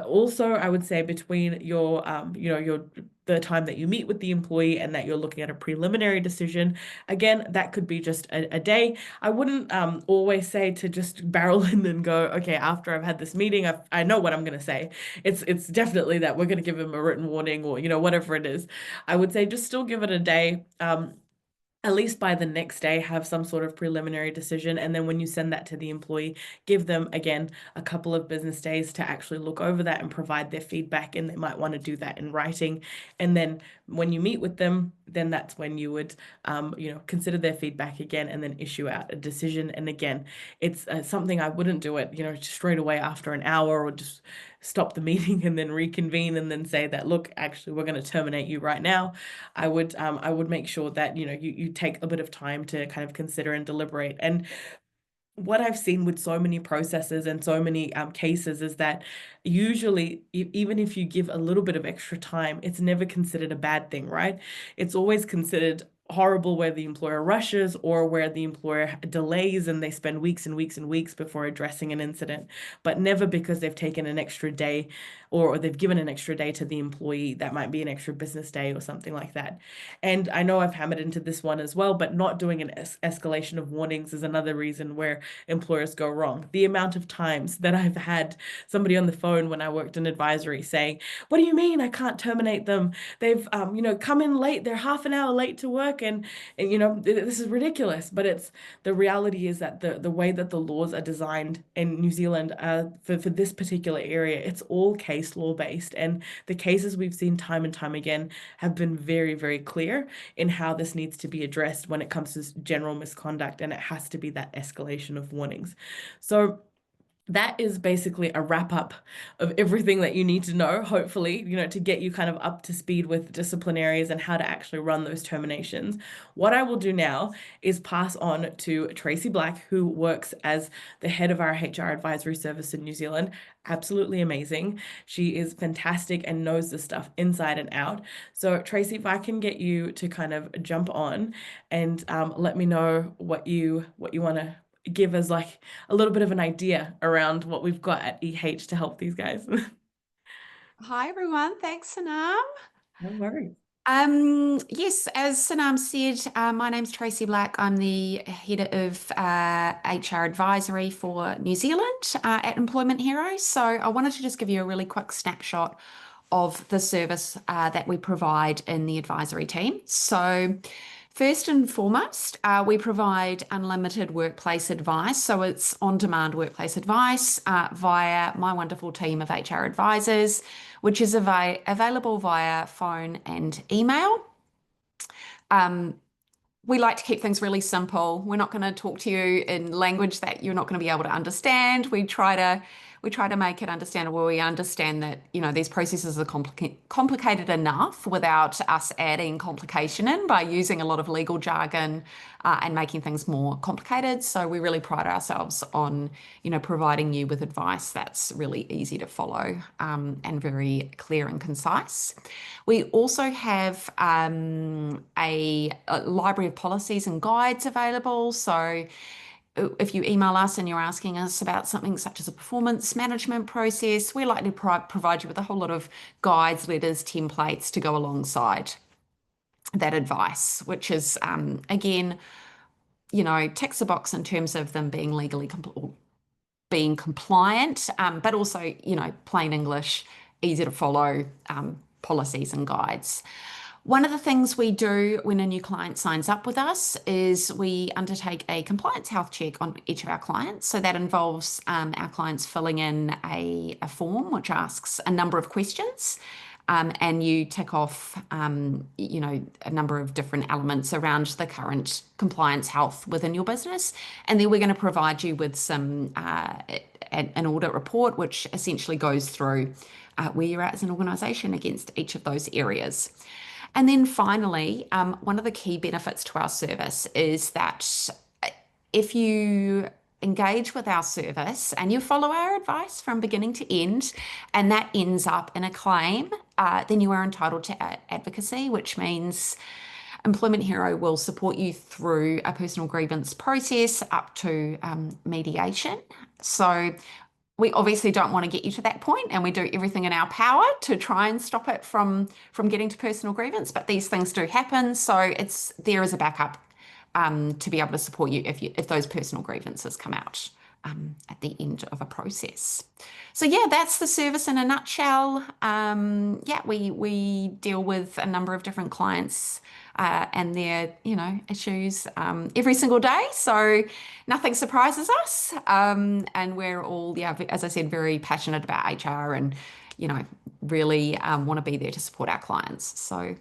also, I would say, between the time that you meet with the employee and that you're looking at a preliminary decision, again, that could be just a day. I wouldn't always say to just barrel in and go, okay, after I've had this meeting, I know what I'm going to say. It's definitely that we're going to give him a written warning, or whatever it is. I would say just still give it a day. At least by the next day, have some sort of preliminary decision. And then when you send that to the employee, give them, again, a couple of business days to actually look over that and provide their feedback. And they might want to do that in writing. And then when you meet with them, then that's when you would, consider their feedback again, and then issue out a decision. And again, it's something I wouldn't do it, straight away after an hour, or just stop the meeting and then reconvene and then say that, look, actually, we're going to terminate you right now. I would make sure that, you take a bit of time to kind of consider and deliberate. And what I've seen with so many processes and so many cases is that usually, even if you give a little bit of extra time, it's never considered a bad thing, right? It's always considered horrible where the employer rushes, or where the employer delays and they spend weeks and weeks and weeks before addressing an incident, but never because they've taken an extra day, or they've given an extra day to the employee. That might be an extra business day or something like that. And I know I've hammered into this one as well, but not doing an escalation of warnings is another reason where employers go wrong. The amount of times that I've had somebody on the phone when I worked in advisory saying, what do you mean I can't terminate them? They've, come in late. They're half an hour late to work, work, and you know, this is ridiculous. But it's the reality is that the way that the laws are designed in New Zealand for this particular area, it's all case law based, and the cases we've seen time and time again have been very, very clear in how this needs to be addressed when it comes to general misconduct, and it has to be that escalation of warnings. So that is basically a wrap up of everything that you need to know, hopefully, you know, to get you kind of up to speed with disciplinaries and how to actually run those terminations. What I will do now is pass on to Tracy Black, who works as the head of our HR advisory service in New Zealand. Absolutely amazing. She is fantastic and knows the stuff inside and out. So, Tracy, if I can get you to kind of jump on and let me know what you want to give us like a little bit of an idea around what we've got at EH to help these guys. Hi, everyone. Thanks, Sanam. No worries. Yes, as Sanam said, my name's Tracy Black. I'm the head of HR advisory for New Zealand at Employment Hero. So I wanted to just give you a really quick snapshot of the service that we provide in the advisory team. So first and foremost, we provide unlimited workplace advice. So it's on-demand workplace advice via my wonderful team of HR advisors, which is available via phone and email. We like to keep things really simple. We're not going to talk to you in language that you're not going to be able to understand. We try to make it understandable. We understand that, you know, these processes are complicated enough without us adding complication in by using a lot of legal jargon and making things more complicated. So we really pride ourselves on, you know, providing you with advice that's really easy to follow and very clear and concise. We also have a library of policies and guides available. So if you email us and you're asking us about something such as a performance management process, we like to provide you with a whole lot of guides, letters, templates to go alongside that advice, which is, again, you know, ticks a box in terms of them being legally being compliant, but also, you know, plain English, easy to follow policies and guides. One of the things we do when a new client signs up with us is we undertake a compliance health check on each of our clients. So that involves our clients filling in a form which asks a number of questions. And you tick off, you know, a number of different elements around the current compliance health within your business. And then we're going to provide you with an audit report, which essentially goes through where you're at as an organisation against each of those areas. And then finally, one of the key benefits to our service is that if you engage with our service and you follow our advice from beginning to end, and that ends up in a claim, then you are entitled to advocacy, which means Employment Hero will support you through a personal grievance process up to mediation. So we obviously don't want to get you to that point, and we do everything in our power to try and stop it from getting to personal grievance, but these things do happen, so there is a backup to be able to support you if those personal grievances come out at the end of a process. So yeah, that's the service in a nutshell. Yeah, we deal with a number of different clients and their, you know, issues every single day. So nothing surprises us. And we're all, yeah, as I said, very passionate about HR and, you know, really want to be there to support our clients. So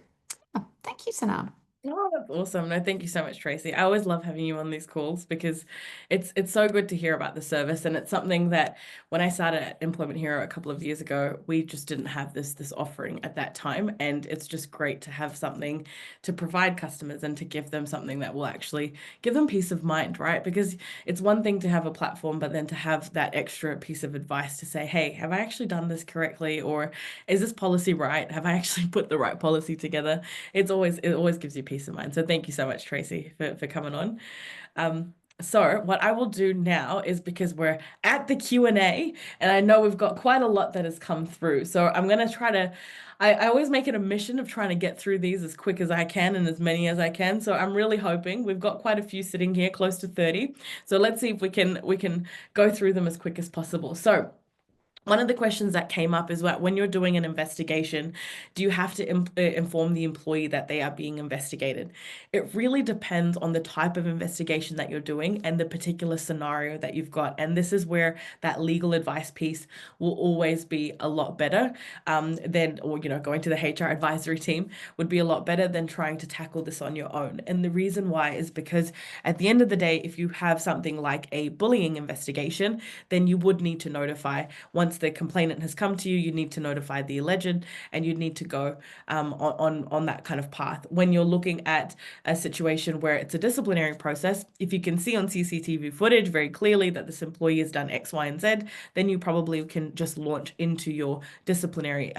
thank you, Sanam. Oh, that's awesome. No, thank you so much, Tracy. I always love having you on these calls because it's so good to hear about the service. And it's something that when I started at Employment Hero a couple of years ago, we just didn't have this offering at that time. And it's just great to have something to provide customers and to give them something that will actually give them peace of mind, right? Because it's one thing to have a platform, but then to have that extra piece of advice to say, hey, have I actually done this correctly? Or is this policy right? Have I actually put the right policy together? It always gives you peace of mind. So thank you so much, Tracy, for coming on. So what I will do now is, because we're at the Q&A and I know we've got quite a lot that has come through. So I'm going to try to, I always make it a mission of trying to get through these as quick as I can and as many as I can. So I'm really hoping we've got quite a few sitting here, close to 30. So let's see if we can go through them as quick as possible. So One of the questions that came up is that when you're doing an investigation, do you have to inform the employee that they are being investigated? It really depends on the type of investigation that you're doing and the particular scenario that you've got. And this is where that legal advice piece will always be a lot better than, or, going to the HR advisory team would be a lot better than trying to tackle this on your own. And the reason why is because at the end of the day, if you have something like a bullying investigation, then you would need to notify. Once the complainant has come to you, you need to notify the alleged, and you need to go on that kind of path. When you're looking at a situation where it's a disciplinary process, if you can see on CCTV footage very clearly that this employee has done X, Y, and Z, then you probably can just launch into your disciplinary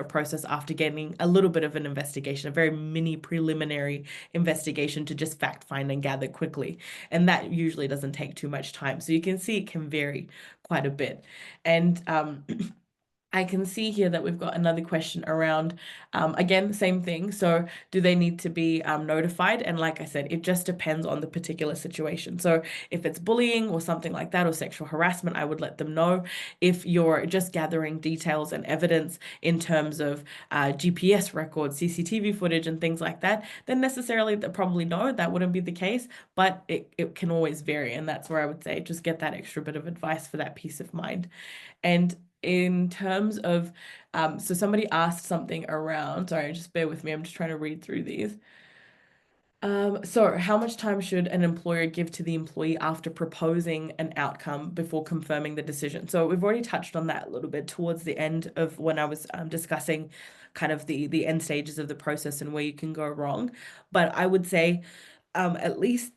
process after getting a little bit of an investigation, a very mini preliminary investigation to just fact find and gather quickly. And that usually doesn't take too much time. So you can see it can vary quite a bit. And I can see here that we've got another question around, again, same thing. So do they need to be notified? And like I said, it just depends on the particular situation. So if it's bullying or something like that, or sexual harassment, I would let them know. If you're just gathering details and evidence in terms of GPS records, CCTV footage, and things like that, then necessarily probably no, that wouldn't be the case, but it can always vary. And that's where I would say just get that extra bit of advice for that peace of mind. And in terms of, so somebody asked something around, sorry, just bear with me, I'm just trying to read through these. So how much time should an employer give to the employee after proposing an outcome before confirming the decision? So we've already touched on that a little bit towards the end of when I was discussing kind of the end stages of the process and where you can go wrong. But I would say at least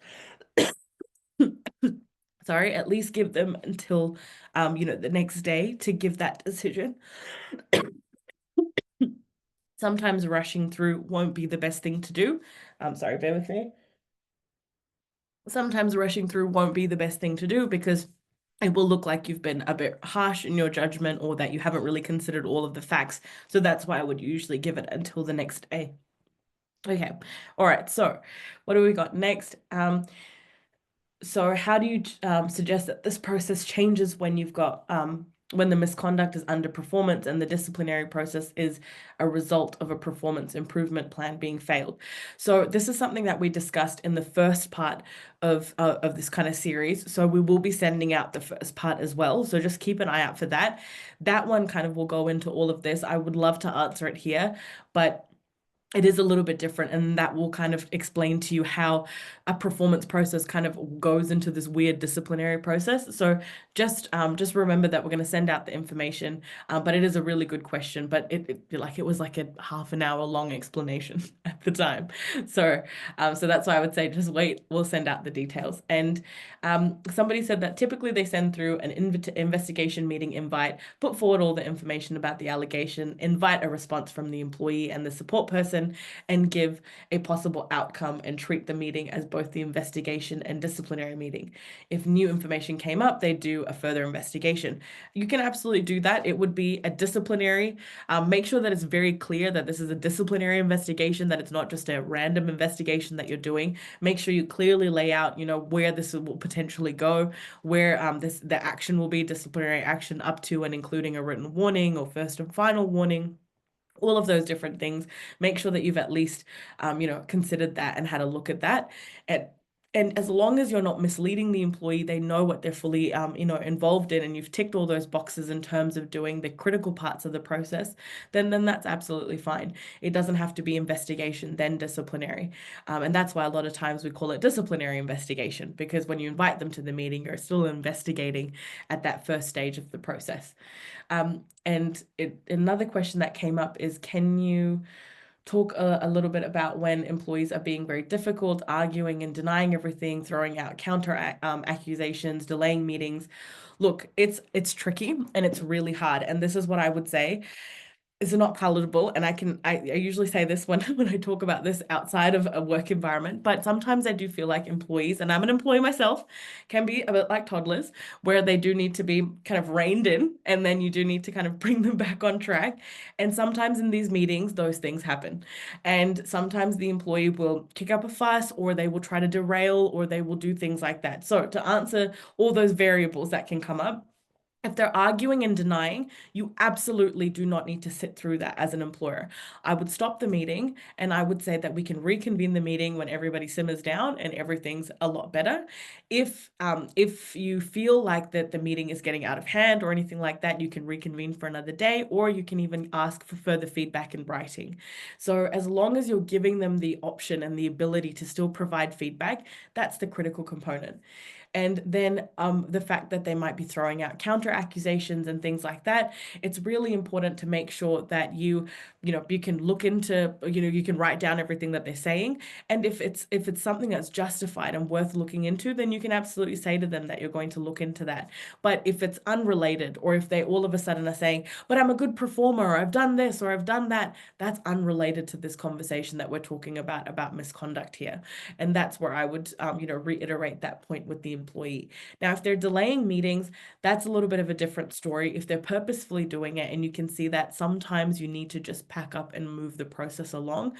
sorry, at least give them until the next day to give that decision. Sometimes rushing through won't be the best thing to do. Sorry, bear with me. Sometimes rushing through won't be the best thing to do because it will look like you've been a bit harsh in your judgment or that you haven't really considered all of the facts. So that's why I would usually give it until the next day. Okay. All right. So what do we got next? So how do you suggest that this process changes when you've got when the misconduct is underperformance and the disciplinary process is a result of a performance improvement plan being failed? So this is something that we discussed in the first part of this kind of series. So we will be sending out the first part as well. So just keep an eye out for that. That one kind of will go into all of this. I would love to answer it here, but it is a little bit different, and that will kind of explain to you how a performance process kind of goes into this weird disciplinary process. So just remember that we're going to send out the information, but it is a really good question, but it was like a half an hour long explanation at the time. So so that's why I would say just wait, we'll send out the details. And somebody said that typically they send through an investigation meeting invite, put forward all the information about the allegation, invite a response from the employee and the support person, and give a possible outcome and treat the meeting as both the investigation and disciplinary meeting. If new information came up, they do a further investigation. You can absolutely do that. It would be a disciplinary. Make sure that it's very clear that this is a disciplinary investigation, that it's not just a random investigation that you're doing. Make sure you clearly lay out, where this will potentially go, where the action will be disciplinary action up to and including a written warning or first and final warning, all of those different things. Make sure that you've at least, considered that and had a look at that. And as long as you're not misleading the employee, they know what they're fully, involved in, and you've ticked all those boxes in terms of doing the critical parts of the process, then that's absolutely fine. It doesn't have to be investigation, then disciplinary. And that's why a lot of times we call it disciplinary investigation, because when you invite them to the meeting, you're still investigating at that first stage of the process. And another question that came up is, can you talk a little bit about when employees are being very difficult, arguing and denying everything, throwing out counter accusations, delaying meetings? Look, it's tricky and it's really hard. And this is what I would say is not palatable. And I usually say this when I talk about this outside of a work environment, but sometimes I do feel like employees, and I'm an employee myself, can be a bit like toddlers, where they do need to be kind of reined in, and then you do need to kind of bring them back on track. And sometimes in these meetings, those things happen. And sometimes the employee will kick up a fuss, or they will try to derail, or they will do things like that. So to answer all those variables that can come up, If they're arguing and denying, you absolutely do not need to sit through that as an employer. I would stop the meeting and I would say that we can reconvene the meeting when everybody simmers down and everything's a lot better. If you feel like that the meeting is getting out of hand or anything like that, you can reconvene for another day, or you can even ask for further feedback in writing. So as long as you're giving them the option and the ability to still provide feedback, that's the critical component. And then the fact that they might be throwing out counter accusations and things like that, it's really important to make sure that you can look into, you can write down everything that they're saying. And if it's something that's justified and worth looking into, then you can absolutely say to them that you're going to look into that. But if it's unrelated, or if they all of a sudden are saying, but I'm a good performer, or I've done this, or I've done that, that's unrelated to this conversation that we're talking about misconduct here. And that's where I would, reiterate that point with the employee. Now, if they're delaying meetings, that's a little bit of a different story. If they're purposefully doing it, and you can see that sometimes you need to just pack up and move the process along,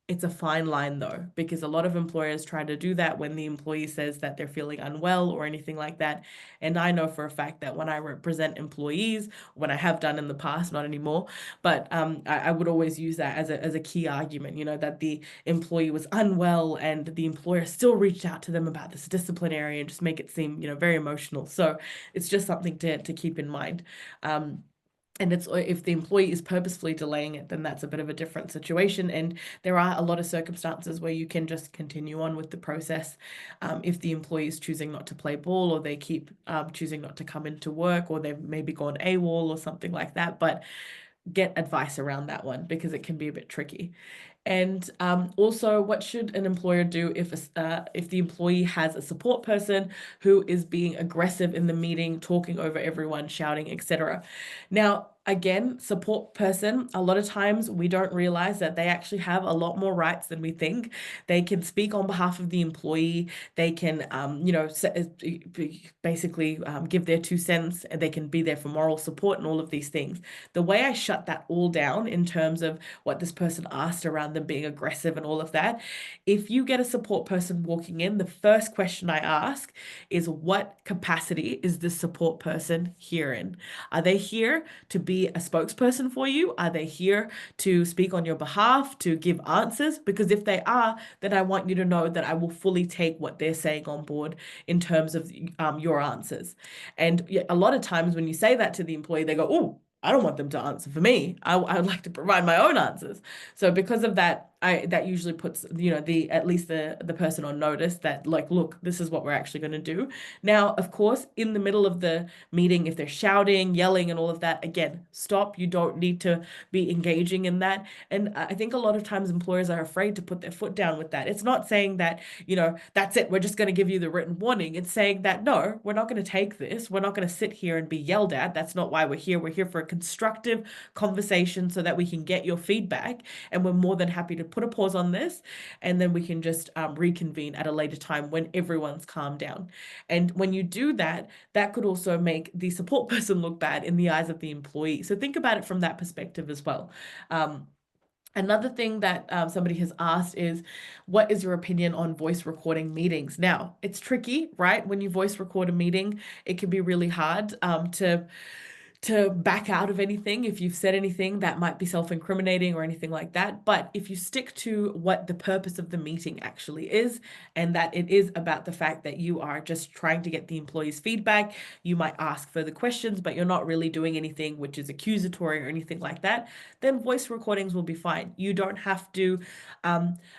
it's a fine line though, because a lot of employers try to do that when the employee says that they're feeling unwell or anything like that. And I know for a fact that when I represent employees, when I have done in the past, not anymore, but I would always use that as a key argument, that the employee was unwell and the employer still reached out to them about this disciplinary, and just make it seem, very emotional. So it's just something to keep in mind. And it's, if the employee is purposefully delaying it, then that's a bit of a different situation. And there are a lot of circumstances where you can just continue on with the process. If the employee is choosing not to play ball, or they keep choosing not to come into work, or they've maybe gone AWOL or something like that. But get advice around that one, because it can be a bit tricky. And also, what should an employer do if the employee has a support person who is being aggressive in the meeting, talking over everyone, shouting, etc.? Now, again, support person, a lot of times we don't realize that they actually have a lot more rights than we think. They can speak on behalf of the employee. They can, basically give their 2 cents, and they can be there for moral support and all of these things. The way I shut that all down in terms of what this person asked around them being aggressive and all of that, if you get a support person walking in, the first question I ask is, what capacity is this support person here in? Are they here to be a spokesperson for you? Are they here to speak on your behalf, to give answers? Because if they are, then I want you to know that I will fully take what they're saying on board in terms of your answers. And a lot of times when you say that to the employee, they go, oh, I don't want them to answer for me. I would like to provide my own answers. So because of that, that usually puts, at least the person on notice that, like, look, this is what we're actually going to do. Now, of course, in the middle of the meeting, if they're shouting, yelling, and all of that, again, stop. You don't need to be engaging in that. And I think a lot of times employers are afraid to put their foot down with that. It's not saying that, that's it, we're just going to give you the written warning. It's saying that, no, we're not going to take this. We're not going to sit here and be yelled at. That's not why we're here. We're here for a constructive conversation so that we can get your feedback. And we're more than happy to put a pause on this, and then we can just reconvene at a later time when everyone's calmed down. And when you do that, that could also make the support person look bad in the eyes of the employee. So think about it from that perspective as well. Another thing that somebody has asked is, what is your opinion on voice recording meetings? Now, it's tricky, right? When you voice record a meeting, it can be really hard to back out of anything if you've said anything that might be self-incriminating or anything like that. But if you stick to what the purpose of the meeting actually is, and that it is about the fact that you are just trying to get the employee's feedback, you might ask further questions, but you're not really doing anything which is accusatory or anything like that, then voice recordings will be fine. You don't have to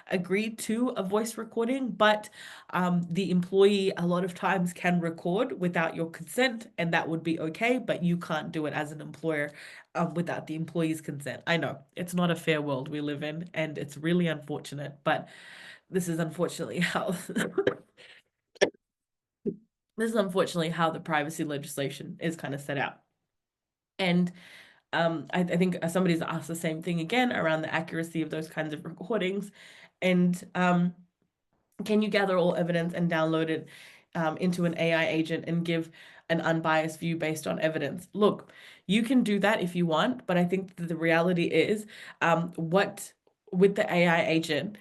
agree to a voice recording, but the employee a lot of times can record without your consent, and that would be okay, but you can't do it as an employer without the employee's consent. I know it's not a fair world we live in, and it's really unfortunate, but this is unfortunately how the privacy legislation is kind of set out. And I think somebody's asked the same thing again around the accuracy of those kinds of recordings. And can you gather all evidence and download it into an AI agent and give an unbiased view based on evidence? Look, you can do that if you want, but I think that the reality is, what with the AI agent,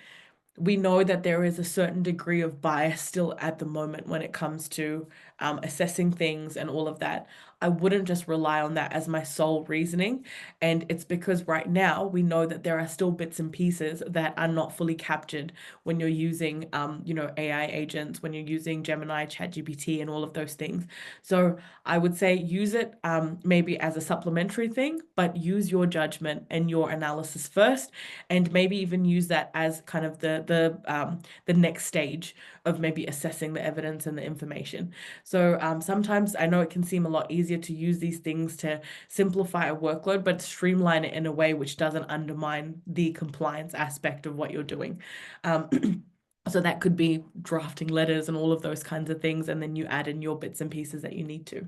we know that there is a certain degree of bias still at the moment when it comes to assessing things and all of that. I wouldn't just rely on that as my sole reasoning. And it's because right now we know that there are still bits and pieces that are not fully captured when you're using, AI agents, when you're using Gemini, ChatGPT, and all of those things. So I would say use it maybe as a supplementary thing, but use your judgment and your analysis first, and maybe even use that as kind of the next stage of maybe assessing the evidence and the information. So sometimes I know it can seem a lot easier to use these things to simplify a workload, but streamline it in a way which doesn't undermine the compliance aspect of what you're doing. So that could be drafting letters and all of those kinds of things, and then you add in your bits and pieces that you need to.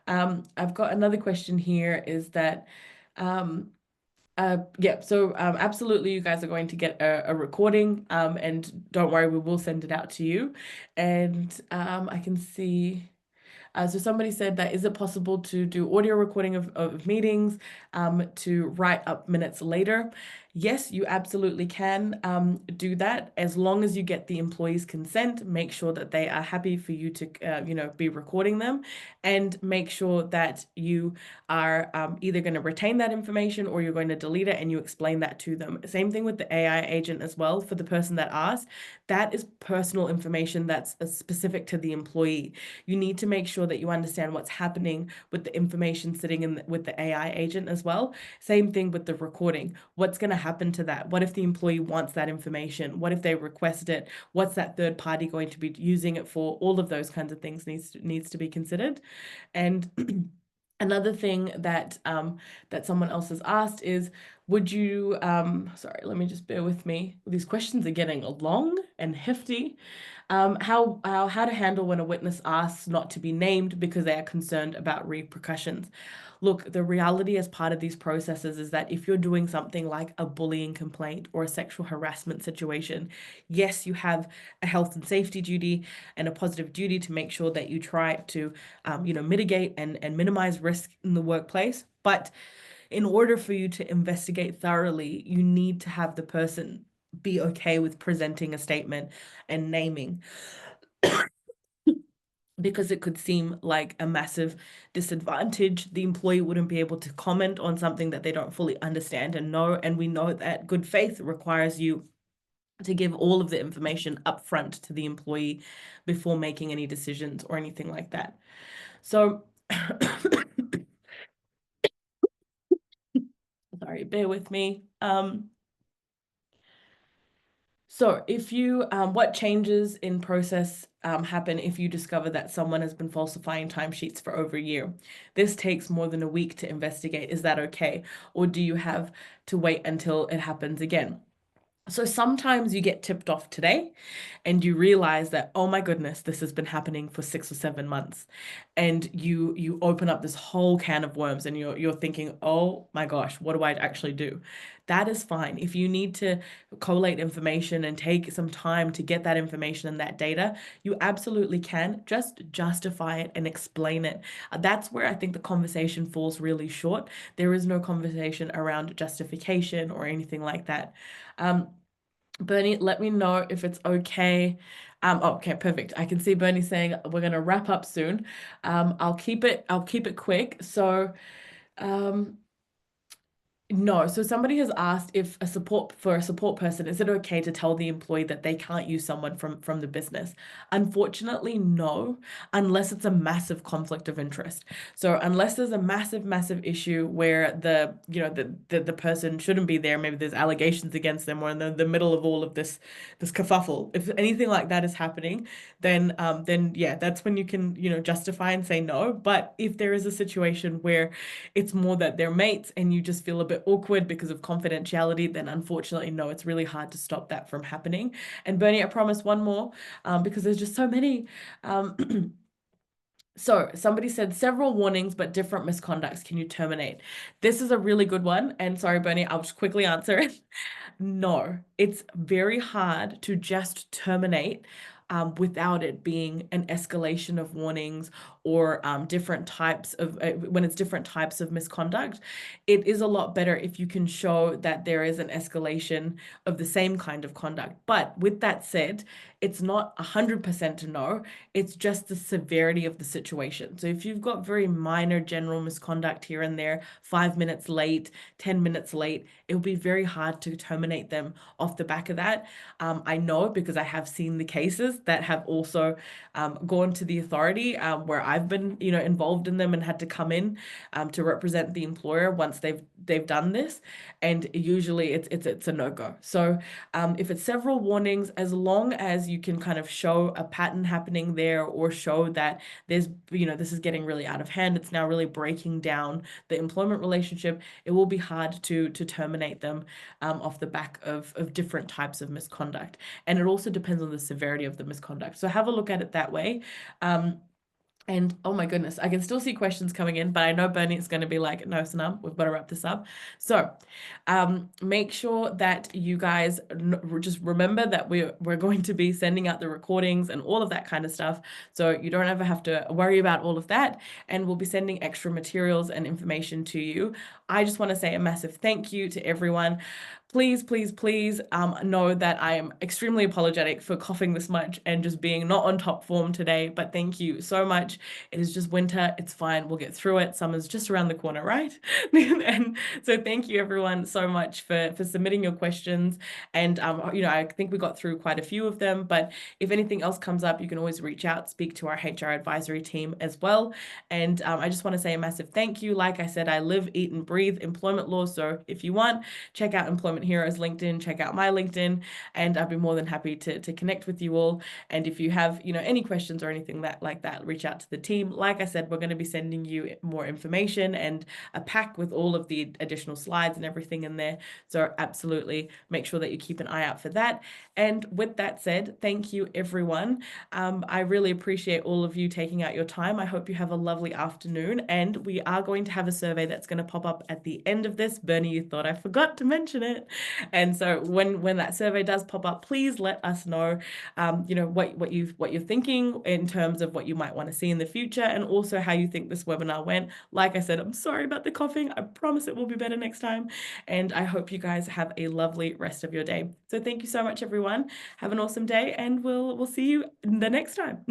I've got another question here, is that yeah, so absolutely, you guys are going to get a recording, and don't worry, we will send it out to you. And I can see. So somebody said that, is it possible to do audio recording of meetings to write up minutes later? Yes, you absolutely can do that, as long as you get the employee's consent. Make sure that they are happy for you to, be recording them, and make sure that you are either going to retain that information or you're going to delete it, and you explain that to them. Same thing with the AI agent as well. For the person that asked, that is personal information that's specific to the employee. You need to make sure that you understand what's happening with the information sitting with the AI agent as well. Same thing with the recording. What's going to happen to that? What if the employee wants that information? What if they request it? What's that third party going to be using it for? All of those kinds of things needs to be considered. And another thing that that someone else has asked is, would you sorry, let me just bear with me. These questions are getting long and hefty. How to handle when a witness asks not to be named because they are concerned about repercussions. Look, the reality as part of these processes is that if you're doing something like a bullying complaint or a sexual harassment situation, yes, you have a health and safety duty and a positive duty to make sure that you try to, mitigate and minimize risk in the workplace. But in order for you to investigate thoroughly, you need to have the person be okay with presenting a statement and naming, because it could seem like a massive disadvantage. The employee wouldn't be able to comment on something that they don't fully understand and know. And we know that good faith requires you to give all of the information upfront to the employee before making any decisions or anything like that. So, sorry, bear with me. So if you, what changes in process happen if you discover that someone has been falsifying timesheets for over a year? This takes more than a week to investigate. Is that okay? Or do you have to wait until it happens again? So sometimes you get tipped off today and you realize that, oh my goodness, this has been happening for 6 or 7 months. And you open up this whole can of worms, and you're thinking, oh my gosh, what do I actually do? That is fine. If you need to collate information and take some time to get that information and that data, you absolutely can. Just justify it and explain it. That's where I think the conversation falls really short. There is no conversation around justification or anything like that. Bernie, let me know if it's okay. Okay, perfect. I can see Bernie saying we're gonna wrap up soon. I'll keep it quick. So, no, so somebody has asked if for a support person, is it okay to tell the employee that they can't use someone from the business? Unfortunately, no, unless it's a massive conflict of interest. So unless there's a massive issue where the person shouldn't be there, maybe there's allegations against them, or in the middle of all of this kerfuffle, if anything like that is happening, then yeah, that's when you can, justify and say no. But if there is a situation where it's more that they're mates and you just feel a bit awkward because of confidentiality, then unfortunately, no, it's really hard to stop that from happening. And Bernie, I promise one more, because there's just so many. So somebody said several warnings, but different misconducts. Can you terminate? This is a really good one. And sorry, Bernie, I'll just quickly answer it. No, it's very hard to just terminate without it being an escalation of warnings or different types of when it's different types of misconduct, it is a lot better if you can show that there is an escalation of the same kind of conduct. But with that said, it's not 100% a no, it's just the severity of the situation. So if you've got very minor general misconduct here and there, 5 minutes late, 10 minutes late, it'll be very hard to terminate them off the back of that. I know because I have seen the cases that have also gone to the authority where I've been, involved in them and had to come in to represent the employer once they've done this, and usually it's a no-go. So if it's several warnings, as long as you can kind of show a pattern happening there, or show that there's, this is getting really out of hand, it's now really breaking down the employment relationship, it will be hard to terminate them off the back of different types of misconduct. And it also depends on the severity of the misconduct. So have a look at it that way. And oh my goodness, I can still see questions coming in, but I know Bernie's going to be like, no, Sanam, we've got to wrap this up. So make sure that you guys just remember that we're going to be sending out the recordings and all of that kind of stuff. So you don't ever have to worry about all of that. And we'll be sending extra materials and information to you. I just want to say a massive thank you to everyone. Please, please, please know that I am extremely apologetic for coughing this much and just being not on top form today, but thank you so much. It is just winter. It's fine. We'll get through it. Summer's just around the corner, right? And so thank you everyone so much for submitting your questions. And, I think we got through quite a few of them, but if anything else comes up, you can always reach out, speak to our HR advisory team as well. And I just want to say a massive thank you. Like I said, I live, eat and breathe employment law. So if you want, check out Employment Heroes LinkedIn, check out my LinkedIn, and I'd be more than happy to connect with you all. And if you have, any questions or anything like that, reach out to the team. Like I said, we're going to be sending you more information and a pack with all of the additional slides and everything in there. So absolutely make sure that you keep an eye out for that. And with that said, thank you everyone. I really appreciate all of you taking out your time. I hope you have a lovely afternoon, and we are going to have a survey that's going to pop up at the end of this. Bernie, you thought I forgot to mention it. And so when that survey does pop up, please let us know, what you're thinking in terms of what you might want to see in the future, and also how you think this webinar went. Like I said, I'm sorry about the coughing. I promise it will be better next time. And I hope you guys have a lovely rest of your day. So thank you so much, everyone. Have an awesome day, and we'll see you the next time.